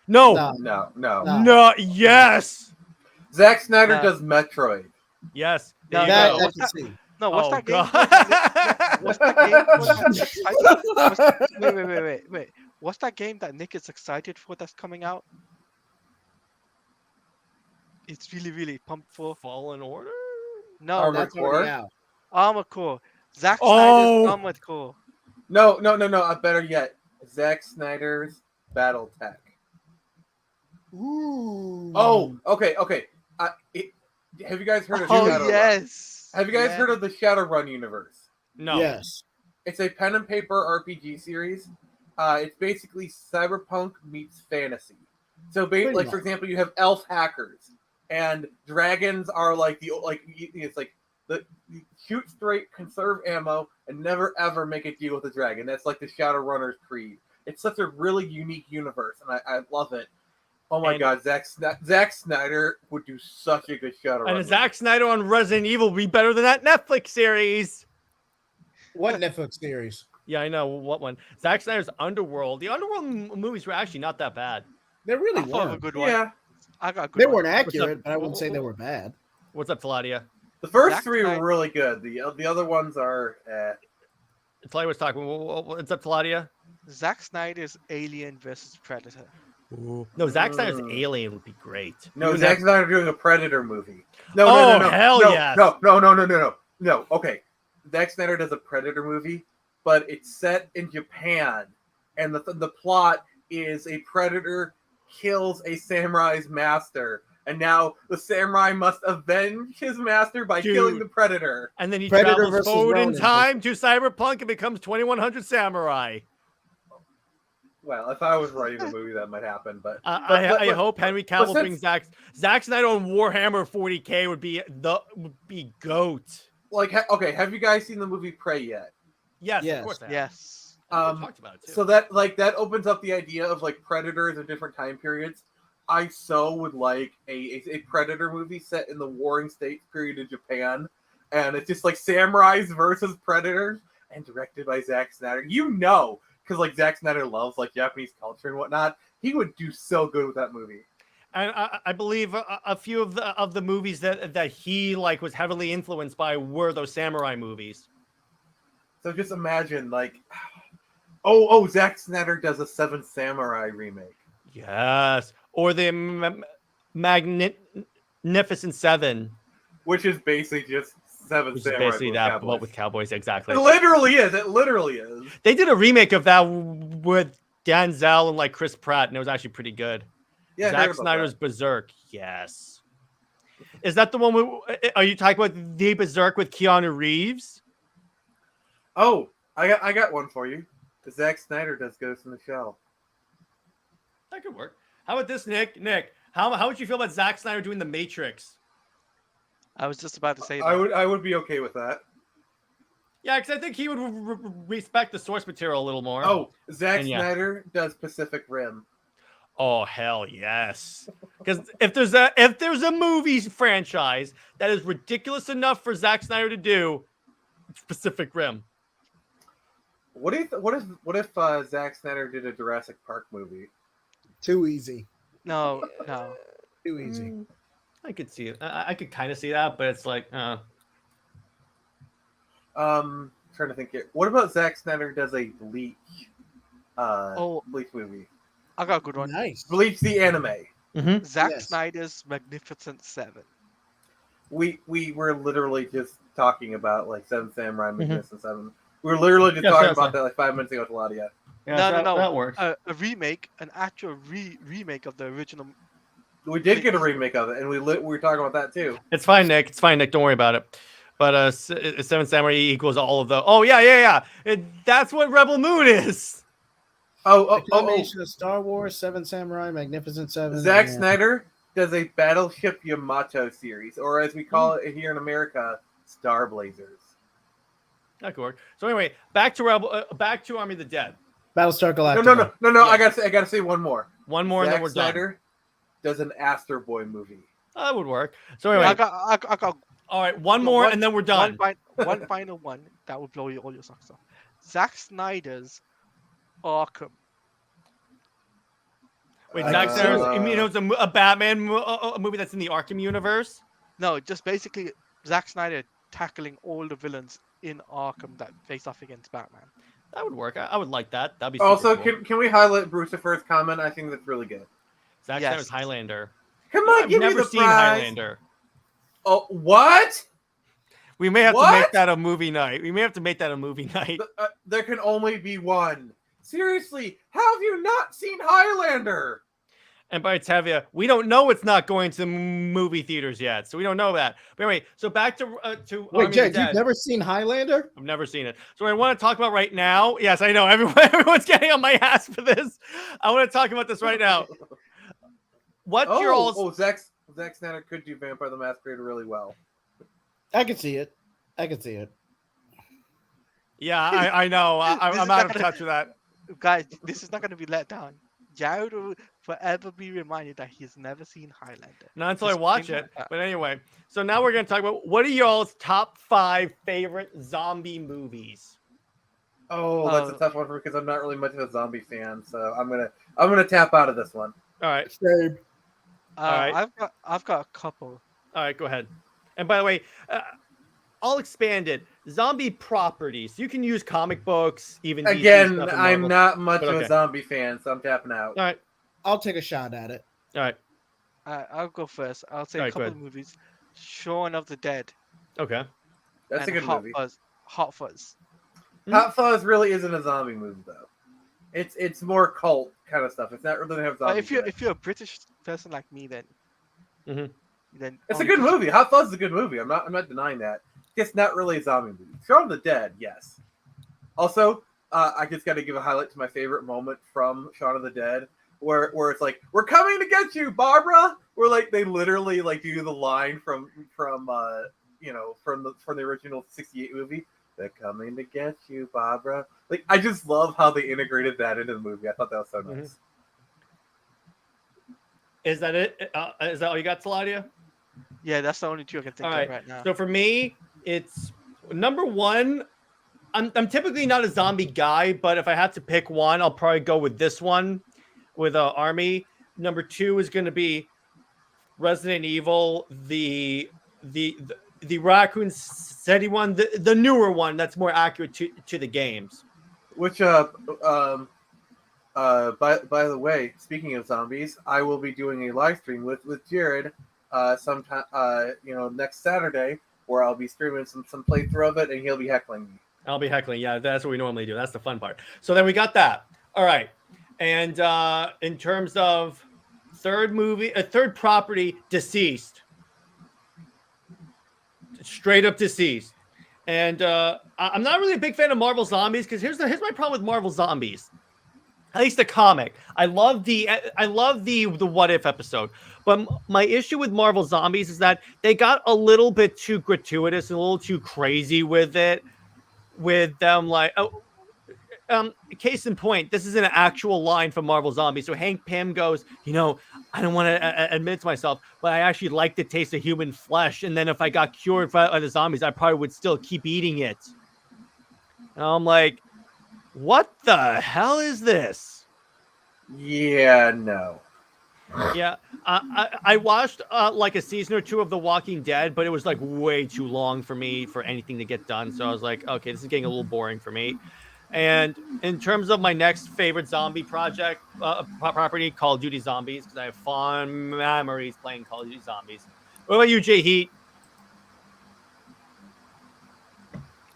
No. Yes. Zack Snyder does Metroid. Yes. No, what's that game? What's that game? Wait. What's that game that Nick is excited for that's coming out? It's really, really pumped for. Fallen Order? No, Armored Core. Armored Core. Zack Snyder's Armored Core. No. Better yet, Zack Snyder's BattleTech. Ooh. Oh, okay. Have you guys heard of Shadowrun? Yes. Have you guys heard of the Shadowrun universe? No. Yes. It's a pen and paper RPG series. It's basically cyberpunk meets fantasy. So, for example, you have elf hackers, and dragons are it's like you shoot straight, conserve ammo, and never ever make a deal with a dragon. That's like the Shadowrunner's creed. It's such a really unique universe, and I love it. Oh my God, Zack Snyder would do such a good Shadowrun. And Zack Snyder on Resident Evil would be better than that Netflix series. What Netflix series? Yeah, I know what one. Zack Snyder's Underworld. The Underworld movies were actually not that bad. They really I thought of a weren't. good one. Yeah, I got a good They one. weren't accurate, but I wouldn't say they were bad. What's up, Teladia? the first Zack 3 Snyder- were really good. The other ones are. Teladia was talking. What's up, Teladia? Zack Snyder's Alien versus Predator. No, Zack Snyder's Alien would be great. No, You Zack have- Snyder doing a Predator movie. No, Oh, no. hell no, yes. No. Okay, Zack Snyder does a Predator movie, but it's set in Japan, and the plot is a predator kills a samurai's master, and now the samurai must avenge his master by killing the predator. And then he Predator travels versus forward in Ronin. time to Cyberpunk and becomes 2100 Samurai. Well, if I was writing the movie, that might happen. But I hope Henry Cavill since- brings Zack Snyder on Warhammer 40K would be GOAT. like, okay, have you guys seen the movie Prey yet? Yes, Yes. of course. I have. Yes. We talked about it too. So that opens up the idea of like predators in different time periods. I so would like a predator movie set in the Warring States period of Japan, and it's just like samurais versus predators, and directed by Zack Snyder. You know, because like Zack Snyder loves like Japanese culture and whatnot. He would do so good with that movie. And I believe a few of the movies that he like was heavily influenced by were those samurai movies. So just imagine like, Zack Snyder does a Seven Samurai remake. Yes, or the Magnificent Seven, Which is basically just Seven which is Samurai. basically that, but with cowboys. Exactly. It literally is. It literally is. They did a remake of that with Denzel and like Chris Pratt, and it was actually pretty good. Yeah, I heard Zack about Snyder's that. Berserk. Yes. Is that the one? Are you talking about the Berserk with Keanu Reeves? Oh, I got one for you. Zack Snyder does Ghost in the Shell. That could work. How about this, Nick? Nick, how would you feel about Zack Snyder doing The Matrix? I was just about to say that. I would be okay with that. Yeah, because I think he would respect the source material a little more. Oh, Zack And yeah. Snyder does Pacific Rim. Oh hell yes! Because if there's a movie franchise that is ridiculous enough for Zack Snyder to do, it's Pacific Rim. What if Zack Snyder did a Jurassic Park movie? Too easy. No. Too easy. I could see it. I could kind of see that, but it's like, Trying to think here. What about Zack Snyder does a Bleach? Bleach movie. I got a good one. Nice. Bleach the anime. Zack Yes. Snyder's Magnificent Seven. We were literally just talking about like Seven Samurai, Magnificent Seven. We were literally just talking about that like 5 minutes ago, Teladia. yeah, No. that works. A remake, an actual remake of the original. We did get a remake of it, and we were talking about that too. It's fine, Nick. It's fine, Nick. Don't worry about it. But Seven Samurai equals all of the. Oh yeah. That's what Rebel Moon is. A combination of Star Wars, Seven Samurai, Magnificent Seven. Zack Snyder does a Battleship Yamato series, or as we call it here in America, Star Blazers. That could work. So anyway, back to Army of the Dead. Battlestar Galactica. No. Yeah. I gotta say one more. One more, and then we're Snyder does an Astro Boy movie. done. That would work. So anyway, I got all right, one more, and then we're done. One final one that will blow all your socks off. Zack Snyder's Arkham. Wait, Zack Snyder's, you mean it's a Batman movie that's in the Arkham universe? No, just basically Zack Snyder tackling all the villains in Arkham that face off against Batman. That would work. I would like that. That'd be Also, super cool. can we highlight Bruce's first comment? I think that's really good. Zack Yes. Snyder's Highlander. Come on, I've give me never the seen prize. Highlander. Oh, what? We may have to What? make that a movie night. There can only be one. Seriously, how have you not seen Highlander? And by Tevia, we don't know it's not going to movie theaters yet, so we don't know that. But anyway, so back to Wait, Army Jay, of the you've Dead. never seen Highlander? I've never seen it. So what I want to talk about right now. Yes, I know everyone's getting on my ass for this. I want to talk about this right now. What's your all? Zack Snyder could do Vampire the Masquerade really well. I can see it. Yeah, I know. I'm This is out not of gonna- touch with that. Guys, this is not going to be let down. Jared will forever be reminded that he's never seen Highlander. Not until I Just watch think it. like that. But anyway, so now we're gonna talk about what are y'all's top 5 favorite zombie movies? Oh, that's a tough one for me because I'm not really much of a zombie fan, so I'm gonna tap out of this one. All right, Same. right. I've got a couple. all right, go ahead. And by the way, I'll expand it. Zombie properties. You can use comic books, even DC Again, stuff and I'm Marvel. not much but of okay. a zombie fan, so I'm tapping out. All right, I'll take a shot at it. all right, I'll go first. I'll say Alright, a couple go of movies. Shaun of the Dead okay. That's a and good Hot movie. Fuzz. Hot Fuzz. Hot Fuzz really isn't a zombie movie though. It's more cult kind of stuff. It's not really have But zombies. if you're a British person like me, then Mhm. then It's a only good British- movie. Hot Fuzz is a good movie. I'm not denying that. It's not really a zombie movie. Shaun of the Dead, yes. Also, I just got to give a highlight to my favorite moment from Shaun of the Dead, where it's like, "We're coming to get you, Barbara." Where like they literally like do the line from the original '68 movie. They're coming to get you, Barbara. Like I just love how they integrated that into the movie. I thought that was so nice. Is that it? Is that all you got, Teladia? Yeah, that's the only two I can think All of right. right now. So for me, it's number 1. I'm typically not a zombie guy, but if I had to pick one, I'll probably go with this one, with Army. Number 2 is going to be Resident Evil, the Raccoon City one, the newer one that's more accurate to the games. Which by the way, speaking of zombies, I will be doing a live stream with Jared sometime next Saturday where I'll be streaming some playthrough of it and he'll be heckling me. I'll be heckling. Yeah, that's what we normally do. That's the fun part. So then we got that. All right. And in terms of third property, Deceased. Straight up Deceased. And I'm not really a big fan of Marvel Zombies because here's my problem with Marvel Zombies. At least the comic. I love the What If episode. But my issue with Marvel Zombies is that they got a little bit too gratuitous and a little too crazy with it. With them like case in point, this is an actual line from Marvel Zombies. So Hank Pym goes, I don't want to admit it to myself, but I actually like the taste of human flesh. And then if I got cured by the zombies, I probably would still keep eating it. And I'm like, what the hell is this? Yeah, no. Yeah, I watched like a season or 2 of The Walking Dead, but it was like way too long for me for anything to get done. So I was like, okay, this is getting a little boring for me. And in terms of my next favorite zombie property, Call of Duty Zombies, because I have fond memories playing Call of Duty Zombies. What about you, JJheat?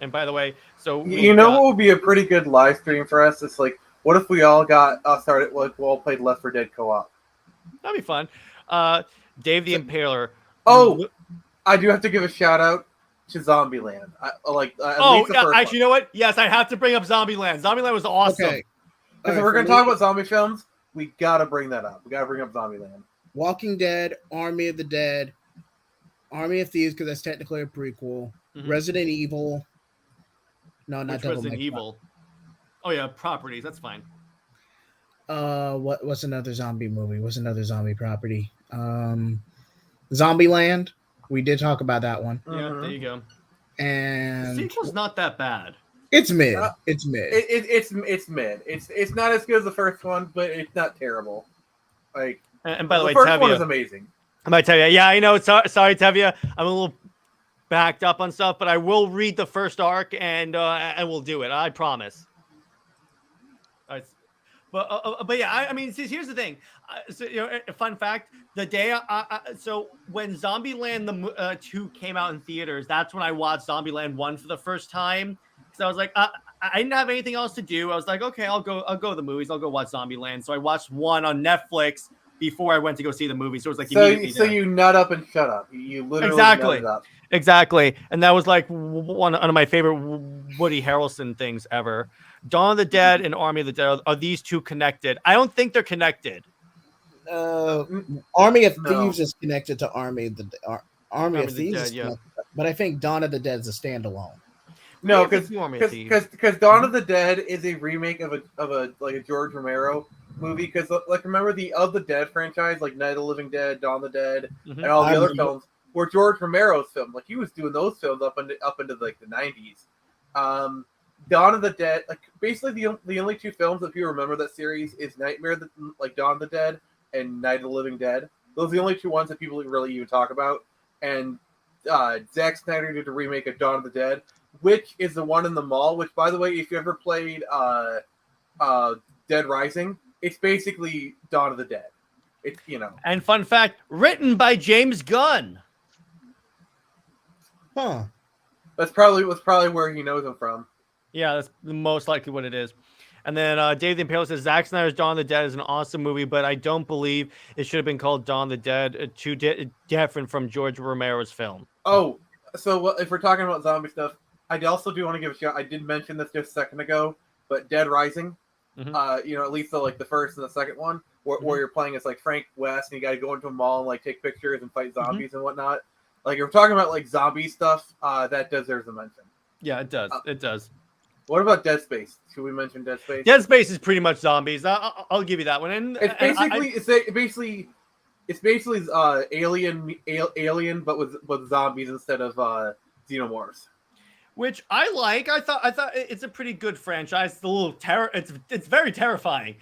And by the way, so what would be a pretty good live stream for us? It's like, what if we all got started like we all played Left 4 Dead co-op? That'd be fun. Dave the Impaler. Oh, I do have to give a shout out to Zombieland. Actually, you know what? Yes, I have to bring up Zombieland. Zombieland was awesome. Okay. Because if we're going to talk about zombie films, we got to bring that up. We got to bring up Zombieland. Walking Dead, Army of the Dead, Army of Thieves, because that's technically a prequel. Mhm. Resident Evil. No, not Which Devil Resident May Cry. Evil. Oh yeah, properties. That's fine. What's another zombie movie? What's another zombie property? Zombieland. We did talk about that one. Yeah, there you go. The And sequel's not that bad. it's mid. It's mid. It's mid. It's not as good as the first one, but it's not terrible. Like, And by the way, first one is Tevia, amazing. I might tell you. Yeah, I know. Sorry, Tevia. I'm a little backed up on stuff, but I will read the first arc and we'll do it. I promise. But yeah, I mean, see, here's the thing. So, a fun fact: the day so when Zombieland 2 came out in theaters, that's when I watched Zombieland 1 for the first time. Because I was like, I didn't have anything else to do. I was like, okay, I'll go to the movies. I'll go watch Zombieland. So I watched 1 on Netflix before I went to go see the movie. So it was like So you nut up and shut up. You literally nutted up. Exactly. And that was like one of my favorite Woody Harrelson things ever. Dawn of the Dead and Army of the Dead, are these two connected? I don't think they're connected. Army of Thieves is connected to Army of the Army of Thieves, Dead, yeah. But I think Dawn of the Dead is a standalone. No, because Dawn of the Dead is a remake of a George Romero movie because, like, remember the Of the Dead franchise, like Night of the Living Dead, Dawn of the Dead, Mhm. and all the I other remember. films were George Romero's film. Like, he was doing those films up into like the 90s. Dawn of the Dead, like, basically the only two films, if you remember that series, is Nightmare, like Dawn of the Dead, and Night of the Living Dead. Those are the only two ones that people really even talk about. And Zack Snyder did a remake of Dawn of the Dead, which is the one in the mall. Which, by the way, if you ever played Dead Rising, it's basically Dawn of the Dead. It's, you know. And fun fact, written by James Gunn. Huh. That's probably where he knows him from. Yeah, that's most likely what it is. And then Dave the Impale says Zack Snyder's Dawn of the Dead is an awesome movie, but I don't believe it should have been called Dawn of the Dead. Too different from George Romero's film. Oh, so if we're talking about zombie stuff, I also do want to give a shout. I did mention this just a second ago, but Dead Rising, you know, at least the first and the second one, where you're playing as like Frank West, and you got to go into a mall and like take pictures and fight zombies and whatnot. Like, if we're talking about like zombie stuff, that deserves a mention. Yeah, it does. It does. What about Dead Space? Should we mention Dead Space? Dead Space is pretty much zombies. I'll give you that one. And It's basically Alien, but with zombies instead of xenomorphs. Which I like. I thought it's a pretty good franchise. It's a little it's very terrifying.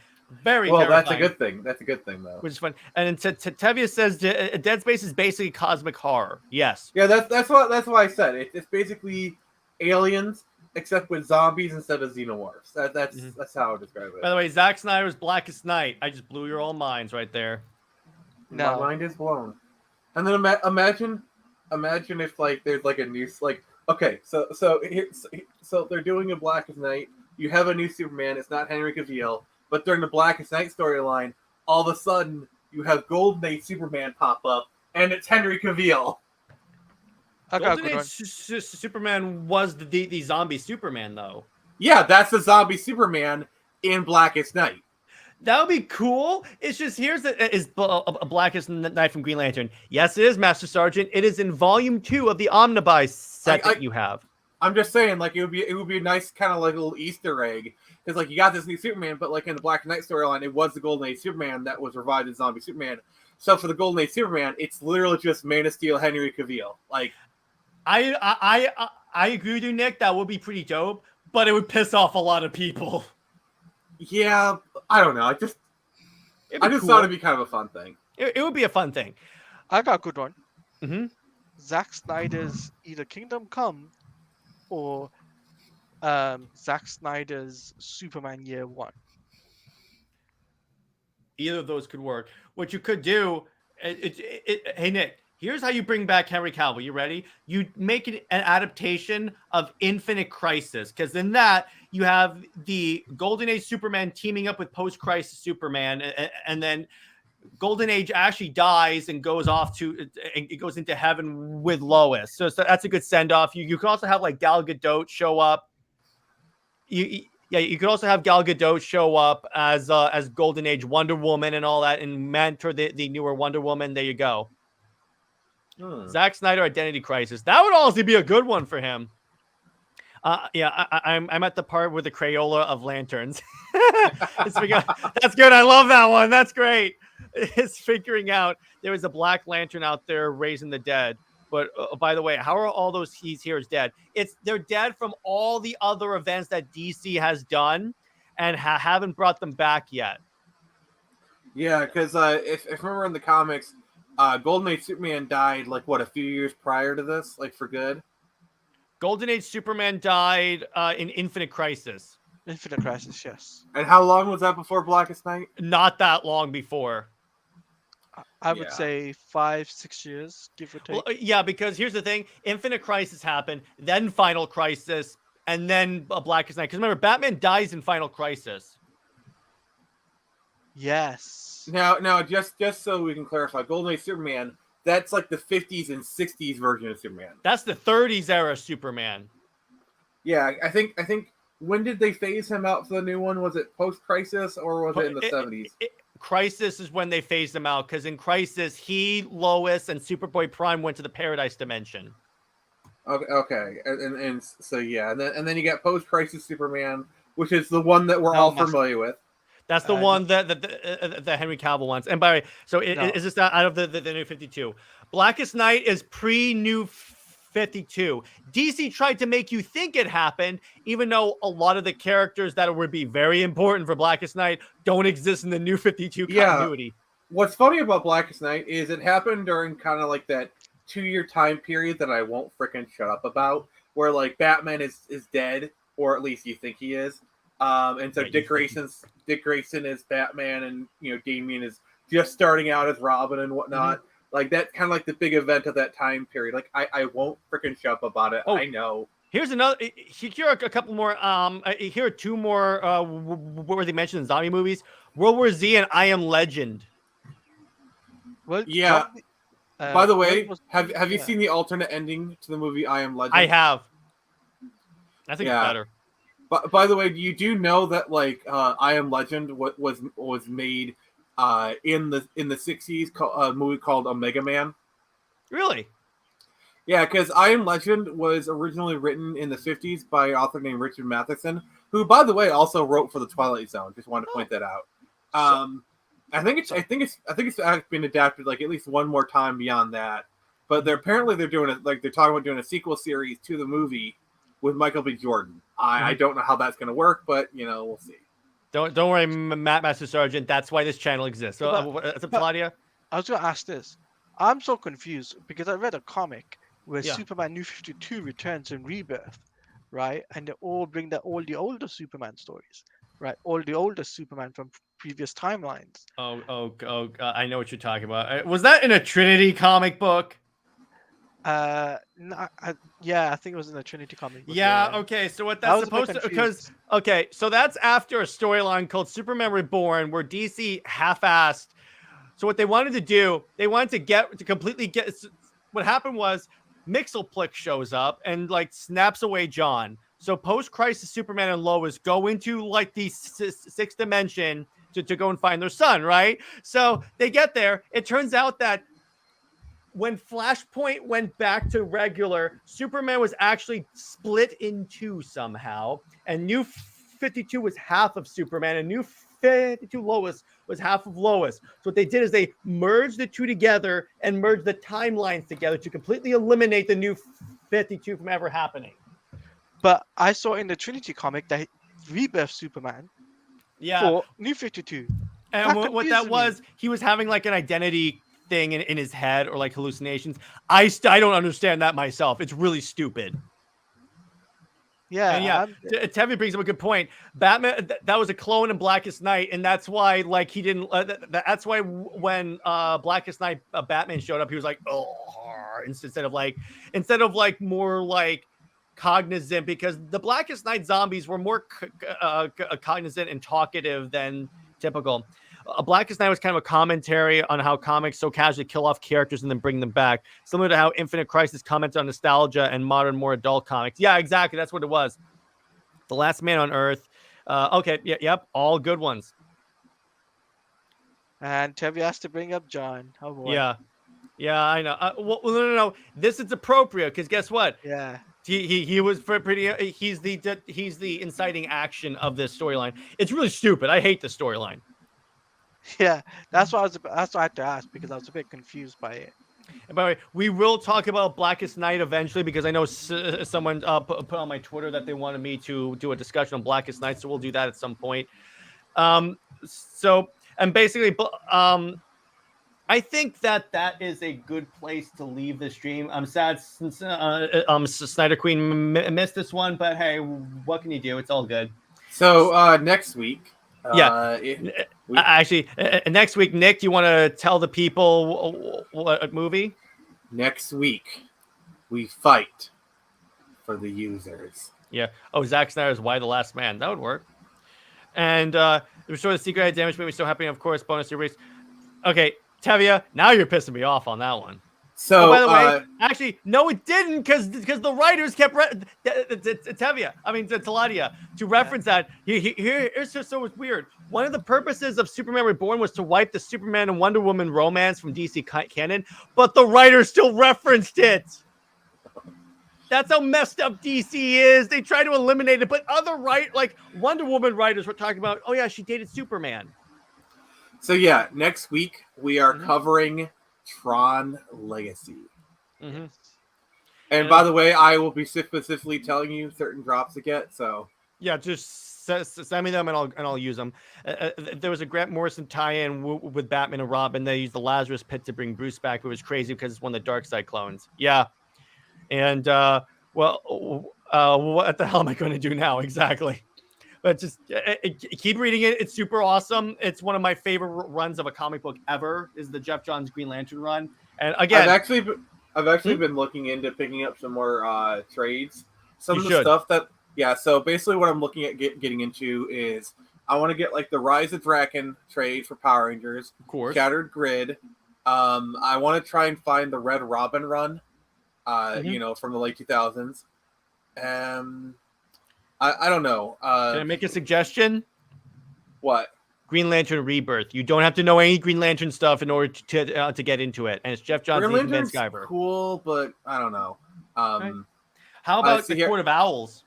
Very well. terrifying. That's a good thing. That's a good thing, though. Which is fun. And Tevia says Dead Space is basically cosmic horror. Yes. Yeah, that's what I said. It's basically aliens, except with zombies instead of xenomorphs. That's how I would describe it. By the way, Zack Snyder's Blackest Night. I just blew your all minds right there. My mind is blown. And then imagine if like there's like a new like okay, so they're doing a Blackest Night. You have a new Superman. It's not Henry Cavill, but during the Blackest Night storyline, all of a sudden you have Golden Age Superman pop up, and it's Henry Cavill. Golden Age Superman was the zombie Superman, though. Yeah, that's the zombie Superman in Blackest Night. That would be cool. It's just here's a Blackest Night from Green Lantern. Yes, it is Master Sergeant. It is in Volume 2 of the Omnibus set that you have. I'm just saying, like, it would be a nice kind of like a little Easter egg, because like you got this new Superman, but like in the Black Knight storyline, it was the Golden Age Superman that was revived as Zombie Superman. So for the Golden Age Superman, it's literally just Man of Steel, Henry Cavill. Like, I agree with you, Nick. That would be pretty dope, but it would piss off a lot of people. Yeah, I don't know. I just cool. thought it'd be kind of a fun thing. It would be a fun thing. I got a good one. Mm-hmm. Zack Snyder's either Kingdom Come or Zack Snyder's Superman Year One. Either of those could work. What you could do, hey Nick, here's how you bring back Henry Cavill. You ready? You make an adaptation of Infinite Crisis, because in that you have the Golden Age Superman teaming up with post-crisis Superman, and then Golden Age actually dies and goes into heaven with Lois. So that's a good send-off. You could also have like Gal Gadot show up. You could also have Gal Gadot show up as Golden Age Wonder Woman and all that, and mentor the newer Wonder Woman. There you go. Zack Snyder Identity Crisis. That would honestly be a good one for him. I'm at the part with the Crayola of lanterns. That's good. I love that one. That's great. It's figuring out there was a Black Lantern out there raising the dead. But by the way, how are all those heroes dead? They're dead from all the other events that DC has done and haven't brought them back yet. Yeah, because if remember in the comics, Golden Age Superman died like a few years prior to this, like for good. Golden Age Superman died in Infinite Crisis. Infinite Crisis, yes. And how long was that before Blackest Night? Not that long before. I would say 5-6 years, give or take. Well, yeah, because here's the thing. Infinite Crisis happened, then Final Crisis, and then Blackest Night. Because remember, Batman dies in Final Crisis. Yes. Now, just so we can clarify, Golden Age Superman, that's like the 50s and 60s version of Superman. That's the 30s era Superman. Yeah, I think when did they phase him out for the new one? Was it post-Crisis or was it in the 70s? Crisis is when they phased him out, because in Crisis, he, Lois, and Superboy Prime went to the Paradise Dimension. Okay, and so yeah, and then you got post-Crisis Superman, which is the one that we're all familiar with. That's the one that Henry Cavill wants. And by the way, so is this out of the New 52? Blackest Night is pre-New 52. DC tried to make you think it happened, even though a lot of the characters that would be very important for Blackest Night don't exist in the New 52 continuity. What's funny about Blackest Night is it happened during kind of like that 2-year time period that I won't freaking shut up about, where like Batman is dead, or at least you think he is. And so Dick Grayson is Batman, and Damian is just starting out as Robin and whatnot. Mm-hmm. Like that's kind of like the big event of that time period. Like I won't freaking shut up about it. I know. Here's another. Here are a couple more. Here are two more. What were they mentioned in zombie movies? World War Z and I Am Legend. Well, yeah. By the way, have you seen the alternate ending to the movie I Am Legend? I have. I think it's better. But by the way, you do know that like I Am Legend was made in the 60s, a movie called Omega Man. Really? Yeah, because I Am Legend was originally written in the 50s by an author named Richard Matheson, who, by the way, also wrote for the Twilight Zone. Just wanted to point that out. I think it's been adapted like at least one more time beyond that. But they're doing it, like they're talking about doing a sequel series to the movie with Michael B. Jordan. I don't know how that's going to work, but we'll see. Don't worry, Master Sergeant. That's why this channel exists. So, Teladia? I was going to ask this. I'm so confused because I read a comic where Superman New 52 returns in Rebirth, right? And they all bring all the older Superman stories, right? All the older Superman from previous timelines. I know what you're talking about. Was that in a Trinity comic book? No, I think it was in the Trinity comic book. Yeah, okay. So what that's supposed to so that's after a storyline called Superman Reborn where DC half-assed. So what they wanted to do, they wanted to completely get what happened was Mxyzptlk shows up and like snaps away John. So post-crisis Superman and Lois go into like the sixth dimension to go and find their son, right? So they get there. It turns out that when Flashpoint went back to regular, Superman was actually split in two somehow, and New 52 was half of Superman, and New 52 Lois was half of Lois. So what they did is they merged the two together and merged the timelines together to completely eliminate the New 52 from ever happening. But I saw in the Trinity comic that Rebirth Superman for New 52. And what that was, he was having like an identity thing in his head or like hallucinations. I don't understand that myself. It's really stupid. Tevye brings up a good point. Batman, that was a clone in Blackest Night, and that's why like he didn't. That's why when Blackest Night Batman showed up, he was like, oh, instead of like more like cognizant, because the Blackest Night zombies were more cognizant and talkative than typical. Blackest Night was kind of a commentary on how comics so casually kill off characters and then bring them back. Similar to how Infinite Crisis comments on nostalgia and modern, more adult comics. Yeah, exactly. That's what it was. The Last Man on Earth. All good ones. And Tevye has to bring up John. Oh, boy. Yeah, I know. No. This is appropriate because guess what? Yeah. He was pretty. He's the inciting action of this storyline. It's really stupid. I hate the storyline. Yeah, that's why I had to ask because I was a bit confused by it. And by the way, we will talk about Blackest Night eventually because I know someone put on my Twitter that they wanted me to do a discussion on Blackest Night, so we'll do that at some point. Basically, I think that is a good place to leave the stream. I'm sad since SnyderQueen missed this one, but hey, what can you do? It's all good. So next week. Actually, next week, Nick, do you want to tell the people what movie? Next week, we fight for the users. Yeah. Oh, Zack Snyder's Why the Last Man. That would work. And restore the secret damage made me so happy. And of course, bonus erase. Okay, Tevye, now you're pissing me off on that one. So, by the way, actually, no, it didn't, because the writers kept Teladia to reference that. Here's just so it's weird. One of the purposes of Superman Reborn was to wipe the Superman and Wonder Woman romance from DC canon, but the writers still referenced it. That's how messed up DC is. They try to eliminate it, but other like Wonder Woman writers were talking about, oh yeah, she dated Superman. So yeah, next week we are covering Tron Legacy. Mm-hmm. And by the way, I will be specifically telling you certain drops to get. So yeah, just send me them and I'll use them. There was a Grant Morrison tie-in with Batman and Robin. They used the Lazarus Pit to bring Bruce back. It was crazy because it's one of the Darkseid clones. Yeah, and what the hell am I going to do now exactly? But just keep reading it. It's super awesome. It's one of my favorite runs of a comic book ever. Is the Jeff Johns Green Lantern run? And again, I've actually been looking into picking up some more trades. Some you of the should. stuff that So basically, what I'm looking at getting into is I want to get like the Rise of Draken trade for Power Rangers, of course, Shattered Grid. I want to try and find the Red Robin run, from the late 2000s. I don't know. Can I make a suggestion? What? Green Lantern Rebirth. You don't have to know any Green Lantern stuff in order to get into it. And it's Jeff Johns and Ben Skyver. Cool, but I don't know. How about the Court of Owls?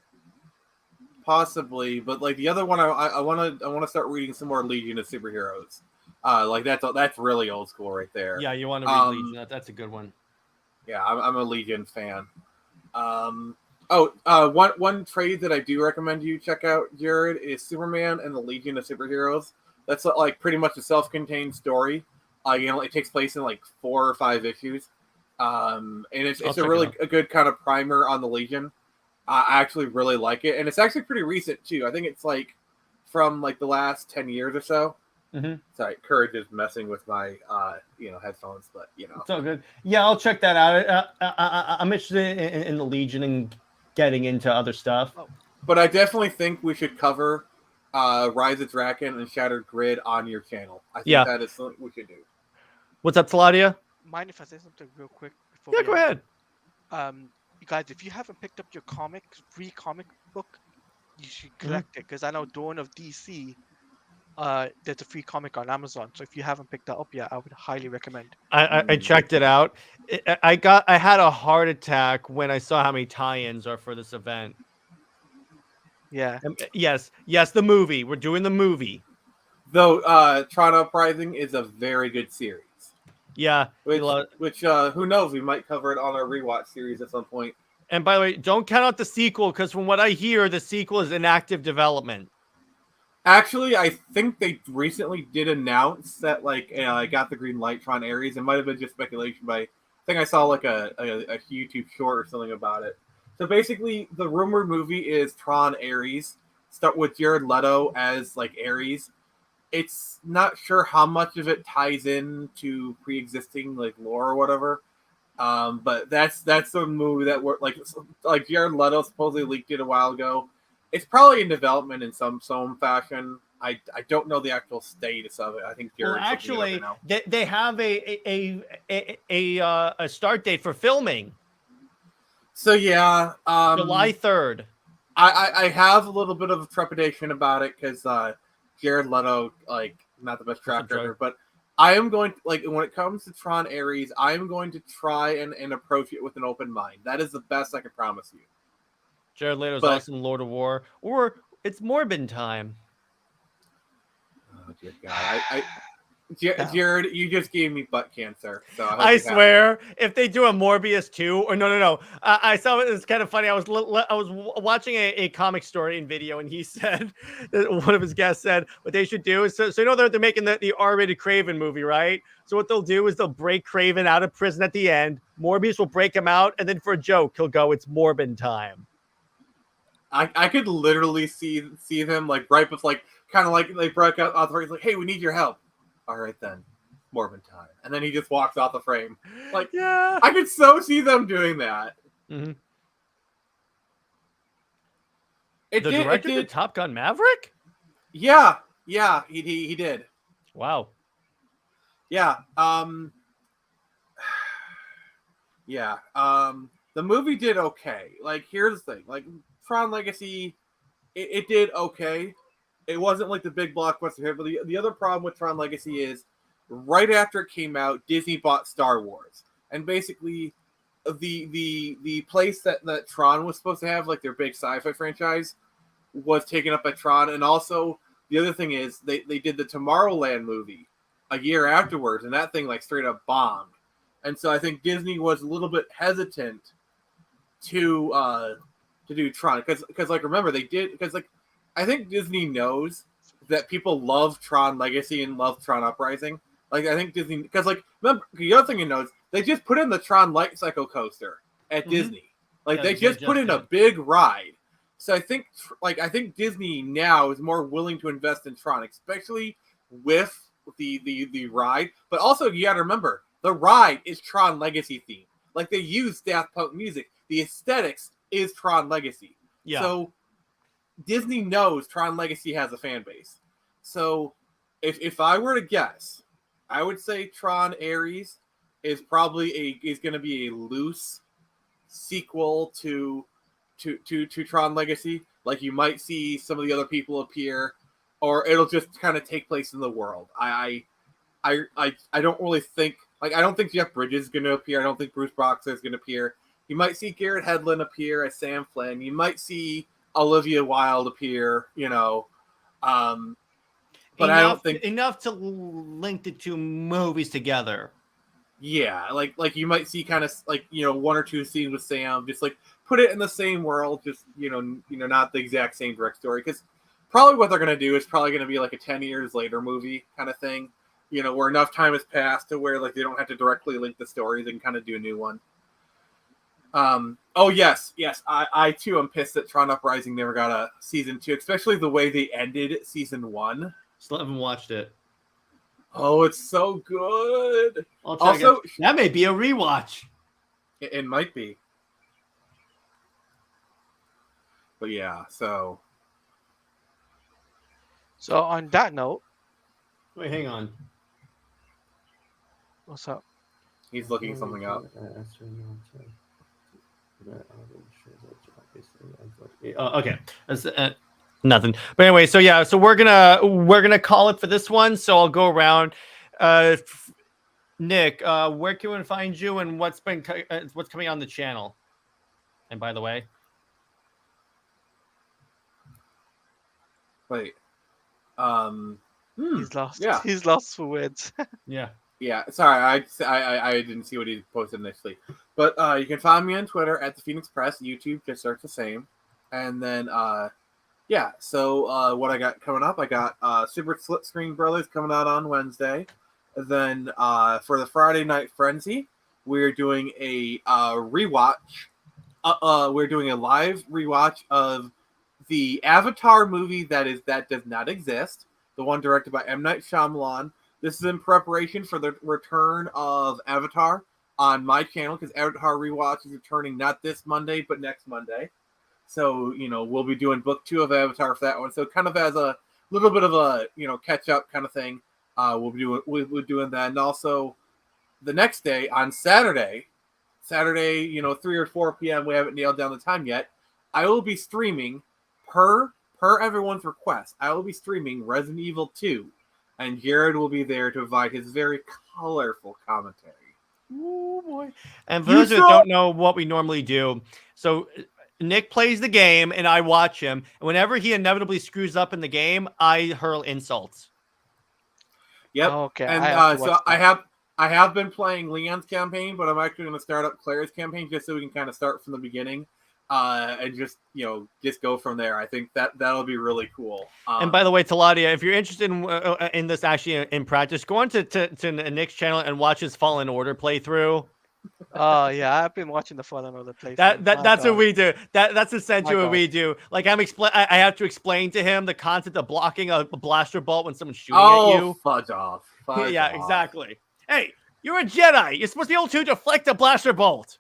Possibly, but like the other one, I want to start reading some more Legion of Superheroes. Like that's really old school right there. Yeah, you want to read Legion. That's a good one. Yeah, I'm a Legion fan. One trade that I do recommend you check out, Jared, is Superman and the Legion of Superheroes. That's like pretty much a self-contained story. It takes place in like 4 or 5 issues. And it's a good kind of primer on the Legion. I actually really like it, and it's actually pretty recent too. I think it's like from like the last 10 years or so. Mm-hmm. Sorry, Courage is messing with my headphones, but it's all good. Yeah, I'll check that out. I'm interested in the Legion and getting into other stuff. But I definitely think we should cover Rise of Draken and Shattered Grid on your channel. I think that is something we should do. What's up, Teladia? Mind if I say something real quick? Go ahead. You guys, if you haven't picked up your free comic book, you should collect it, because I know Dawn of DC, there's a free comic on Amazon. So if you haven't picked that up yet, I would highly recommend. I checked it out. I had a heart attack when I saw how many tie-ins are for this event. Yeah. Yes, the movie. We're doing the movie. Though Tron Uprising is a very good series. Yeah. Which who knows? We might cover it on our rewatch series at some point. And by the way, don't count out the sequel, because from what I hear, the sequel is in active development. Actually, I think they recently did announce that I got the green light Tron Ares. It might have been just speculation, but I think I saw like a YouTube short or something about it. So basically, the rumored movie is Tron Ares, start with Jared Leto as like Ares. It's not sure how much of it ties in to pre-existing like lore or whatever. But that's the movie that we're like Jared Leto supposedly leaked it a while ago. It's probably in development in some fashion. I don't know the actual status of it. I think Jared. Well, actually, they have a start date for filming. So yeah, July 3rd. I have a little bit of trepidation about it because Jared Leto, not the best track record, but I am going to, when it comes to Tron Ares, I am going to try and approach it with an open mind. That is the best I can promise you. Jared Leto's also in Lord of War, or it's Morbin time. Oh dear God! Jared, you just gave me butt cancer. So I swear, if they do a Morbius 2, or no, I saw it. It's kind of funny. I was watching a comic story in video, and he said, one of his guests said, what they should do is so they're making the R-rated Kraven movie, right? So what they'll do is they'll break Kraven out of prison at the end. Morbius will break him out, and then for a joke, he'll go, "It's Morbin time." I could literally see them right before they broke out off the frame, hey, we need your help. All right then, Morbin time, and then he just walks off the frame. Yeah, I could so see them doing that. Mm-hmm. The director did Top Gun Maverick? Yeah, he did. Wow. Yeah. The movie did okay. Here's the thing. Tron Legacy, it did okay. It wasn't the big blockbuster hit, but the other problem with Tron Legacy is right after it came out, Disney bought Star Wars. And basically, the place that Tron was supposed to have, like their big sci-fi franchise, was taken up by Tron, and also the other thing is they did the Tomorrowland movie a year afterwards, and that thing like straight up bombed. And so I think Disney was a little bit hesitant to do Tron because like remember they did because like I think Disney knows that people love Tron Legacy and love Tron Uprising. Like I think Disney because like remember the other thing you know is they just put in the Tron Light Cycle coaster at Disney. Like Yeah, they just put in a big ride. So I think Disney now is more willing to invest in Tron, especially with the ride. But also you got to remember the ride is Tron Legacy themed. Like they use Daft Punk music. The aesthetics is Tron Legacy. Yeah. So Disney knows Tron Legacy has a fan base. So if I were to guess, I would say Tron Ares is probably going to be a loose sequel to Tron Legacy. Like you might see some of the other people appear, or it'll just kind of take place in the world. I don't really think I don't think Jeff Bridges is going to appear. I don't think Bruce Boxer is going to appear. You might see Garrett Hedlund appear as Sam Flynn. You might see Olivia Wilde appear. But I don't think enough to link the two movies together. Yeah, like you might see kind of like one or two scenes with Sam, just like put it in the same world, just not the exact same direct story. Because probably what they're gonna do is probably gonna be like a 10 years later movie kind of thing, where enough time has passed to where like they don't have to directly link the stories and kind of do a new one. Oh yes, I too am pissed that Tron Uprising never got a season 2, especially the way they ended season 1. Still haven't watched it. Oh, it's so good. Also, that may be a rewatch. It might be. But yeah, so on that note, wait, hang on. What's up? He's looking something up. Oh, okay. That's, nothing. But anyway, so yeah, so we're gonna call it for this one. So I'll go around. Nick, where can we find you and what's coming on the channel? And by the way, wait, he's lost. Yeah, he's lost for words. Yeah. Sorry, I didn't see what he posted initially, but you can find me on Twitter at the Phoenix Press, YouTube, just search the same, and then yeah. So what I got coming up, I got Super Split Screen Brothers coming out on Wednesday. Then for the Friday Night Frenzy, we're doing a rewatch. We're doing a live rewatch of the Avatar movie that does not exist, the one directed by M. Night Shyamalan. This is in preparation for the return of Avatar on my channel, because Avatar Rewatch is returning not this Monday, but next Monday. So, we'll be doing book 2 of Avatar for that one. So kind of as a little bit of a, catch up kind of thing. We'll be doing that. And also the next day on Saturday, 3 or 4 p.m. We haven't nailed down the time yet. I will be streaming per everyone's request. I will be streaming Resident Evil 2. And Jared will be there to provide his very colorful commentary. Oh boy! And for those who don't know what we normally do, so Nick plays the game and I watch him. And whenever he inevitably screws up in the game, I hurl insults. Yep. Oh, okay. And so I have been playing Leon's campaign, but I'm actually going to start up Claire's campaign just so we can kind of start from the beginning. And just go from there. I think that'll be really cool. And by the way, Teladia, if you're interested in this actually in practice, go on to Nick's channel and watch his Fallen Order playthrough. Oh yeah, I've been watching the Fallen Order playthrough. That's what we do. That's essentially what we do. Like I have to explain to him the concept of blocking a blaster bolt when someone's shooting at you. Fudge off. Yeah, exactly. Hey, you're a Jedi. You're supposed to be able to deflect a blaster bolt.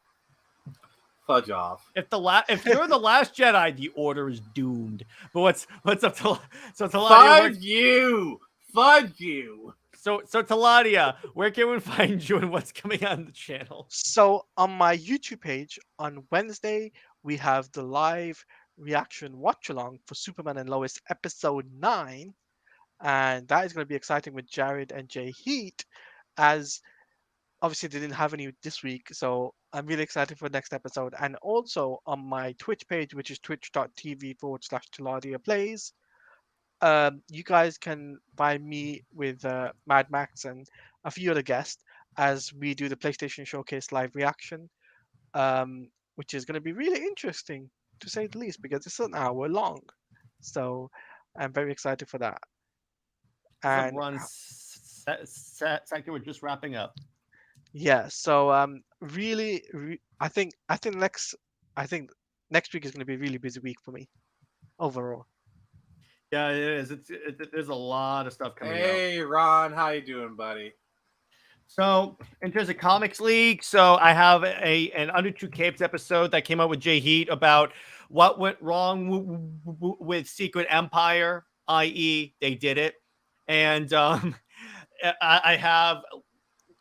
Fudge off. If you're the last Jedi, the Order is doomed. But what's up to Teladia? Fudge you. So Teladia, where can we find you and what's coming on the channel? So on my YouTube page on Wednesday, we have the live reaction watch along for Superman and Lois episode 9, and that is going to be exciting with Jared and JJheat, as obviously they didn't have any this week, so I'm really excited for the next episode. And also on my Twitch page, which is twitch.tv/Teladia Plays, you guys can find me with Mad Max and a few other guests as we do the PlayStation Showcase live reaction, which is going to be really interesting to say the least because it's an hour long. So I'm very excited for that. And run sector, we're just wrapping up. yeah, so really, I think next week is going to be a really busy week for me overall. Yeah, it is. There's a lot of stuff coming out. Hey, Ron, how you doing, buddy? So, in terms of Comics League, so I have an Under Two Capes episode that came out with JJheat about what went wrong with Secret Empire, i.e., they did it. And I have,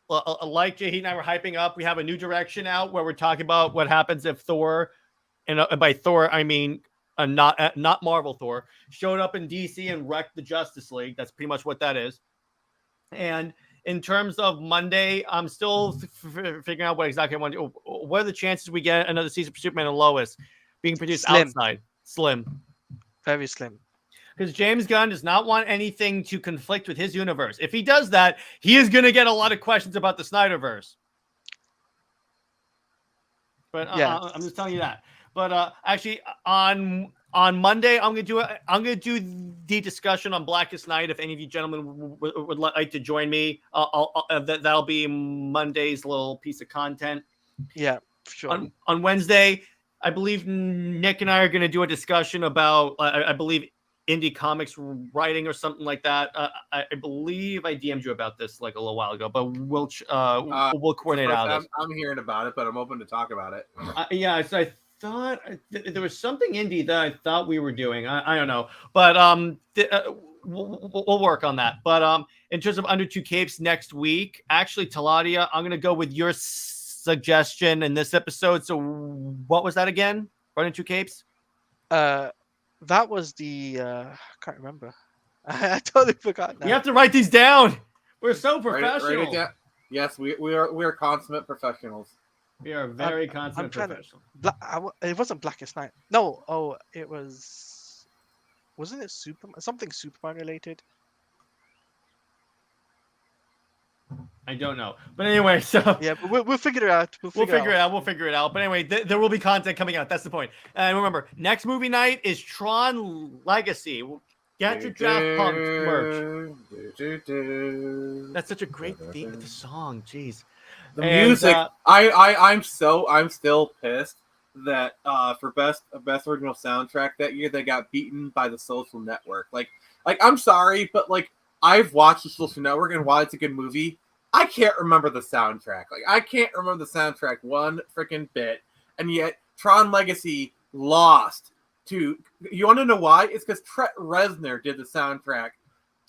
like JJheat and I were hyping up, we have a new direction out where we're talking about what happens if Thor, and by Thor, I mean not Marvel Thor, showed up in DC and wrecked the Justice League. That's pretty much what that is. And in terms of Monday, I'm still figuring out what exactly I want to do. What are the chances we get another season for Superman and Lois being produced outside? Slim. Very slim. Because James Gunn does not want anything to conflict with his universe. If he does that, he is going to get a lot of questions about the Snyderverse. But I'm just telling you that. But actually, on Monday, I'm gonna do the discussion on Blackest Night. If any of you gentlemen would like to join me, that'll be Monday's little piece of content. Yeah, sure. On Wednesday, I believe Nick and I are gonna do a discussion about I believe indie comics writing or something like that. I believe I DM'd you about this like a little while ago, but we'll coordinate out of this. I'm hearing about it, but I'm open to talk about it. Yeah, so I thought there was something indie that I thought we were doing. I don't know, but we'll work on that. But in terms of Under Two Capes next week, actually, Teladia, I'm gonna go with your suggestion in this episode. So what was that again? Under Two Capes? That was the I can't remember. I totally forgot now. You have to write these down. We're so professional. Write it down. Yes, we are consummate professionals. We are very consummate professional. It wasn't Blackest Night. No, it was. Wasn't it something Superman related? I don't know, but anyway, so yeah, but we'll figure it out. We'll figure it out. But anyway, there will be content coming out. That's the point. And remember, next movie night is Tron Legacy. Get your Draft Punk merch. That's such a great theme of the song. Jeez. The music. I'm still pissed that for best original soundtrack that year they got beaten by The Social Network. Like I'm sorry, but like I've watched The Social Network, and while it's a good movie, I can't remember the soundtrack. Like I can't remember the soundtrack one freaking bit, and yet Tron Legacy lost to. You want to know why? It's because Trent Reznor did the soundtrack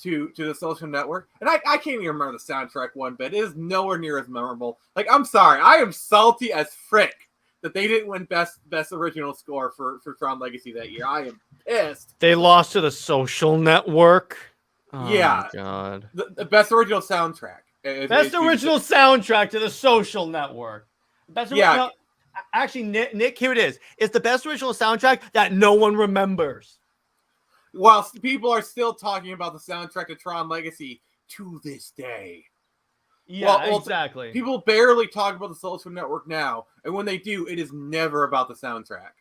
to The Social Network, and I can't even remember the soundtrack one bit. It is nowhere near as memorable. Like I'm sorry, I am salty as frick that they didn't win best original score for Tron Legacy that year. I am pissed. They lost to The Social Network. Oh, yeah, God. The best original soundtrack. Best original soundtrack to The Social Network. Actually, Nick, here it is. It's the best original soundtrack that no one remembers. While people are still talking about the soundtrack to Tron Legacy to this day. Yeah, exactly. People barely talk about The Social Network now, and when they do, it is never about the soundtrack.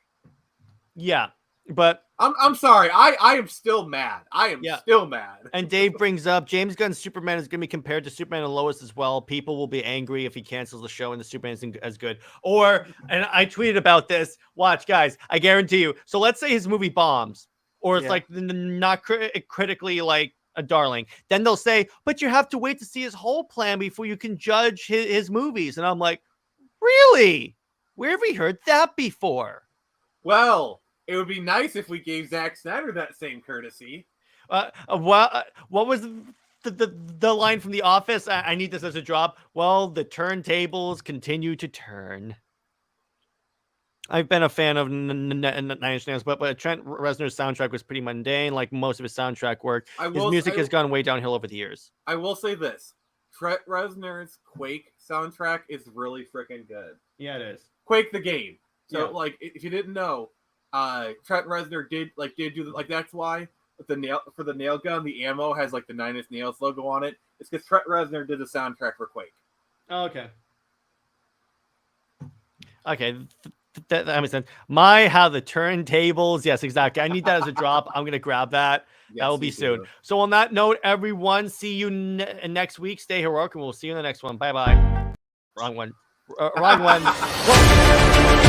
Yeah, but I'm sorry. I am still mad. I am still mad. And Dave brings up James Gunn's Superman is going to be compared to Superman and Lois as well. People will be angry if he cancels the show and the Superman isn't as good. And I tweeted about this. Watch, guys. I guarantee you. So let's say his movie bombs, or it's like not critically like a darling. Then they'll say, but you have to wait to see his whole plan before you can judge his movies. And I'm like, really? Where have we heard that before? Well, it would be nice if we gave Zack Snyder that same courtesy. What was the line from The Office? I need this as a drop. Well, the turntables continue to turn. I've been a fan of Nine Inch Nails, but Trent Reznor's soundtrack was pretty mundane, like most of his soundtrack work. His music has gone way downhill over the years. I will say this. Trent Reznor's Quake soundtrack is really freaking good. Yeah, it is. Quake the game. So Yeah. like, if you didn't know, Trent Reznor did do that's why the nail gun, the ammo has like the 9 Inch Nails logo on it. It's because Trent Reznor did the soundtrack for Quake. Oh, okay. Okay. That makes sense. How the turntables. Yes, exactly. I need that as a drop. I'm going to grab that. That will be soon. So on that note, everyone, see you next week. Stay heroic, and we'll see you in the next one. Bye-bye. Wrong one. Wrong one.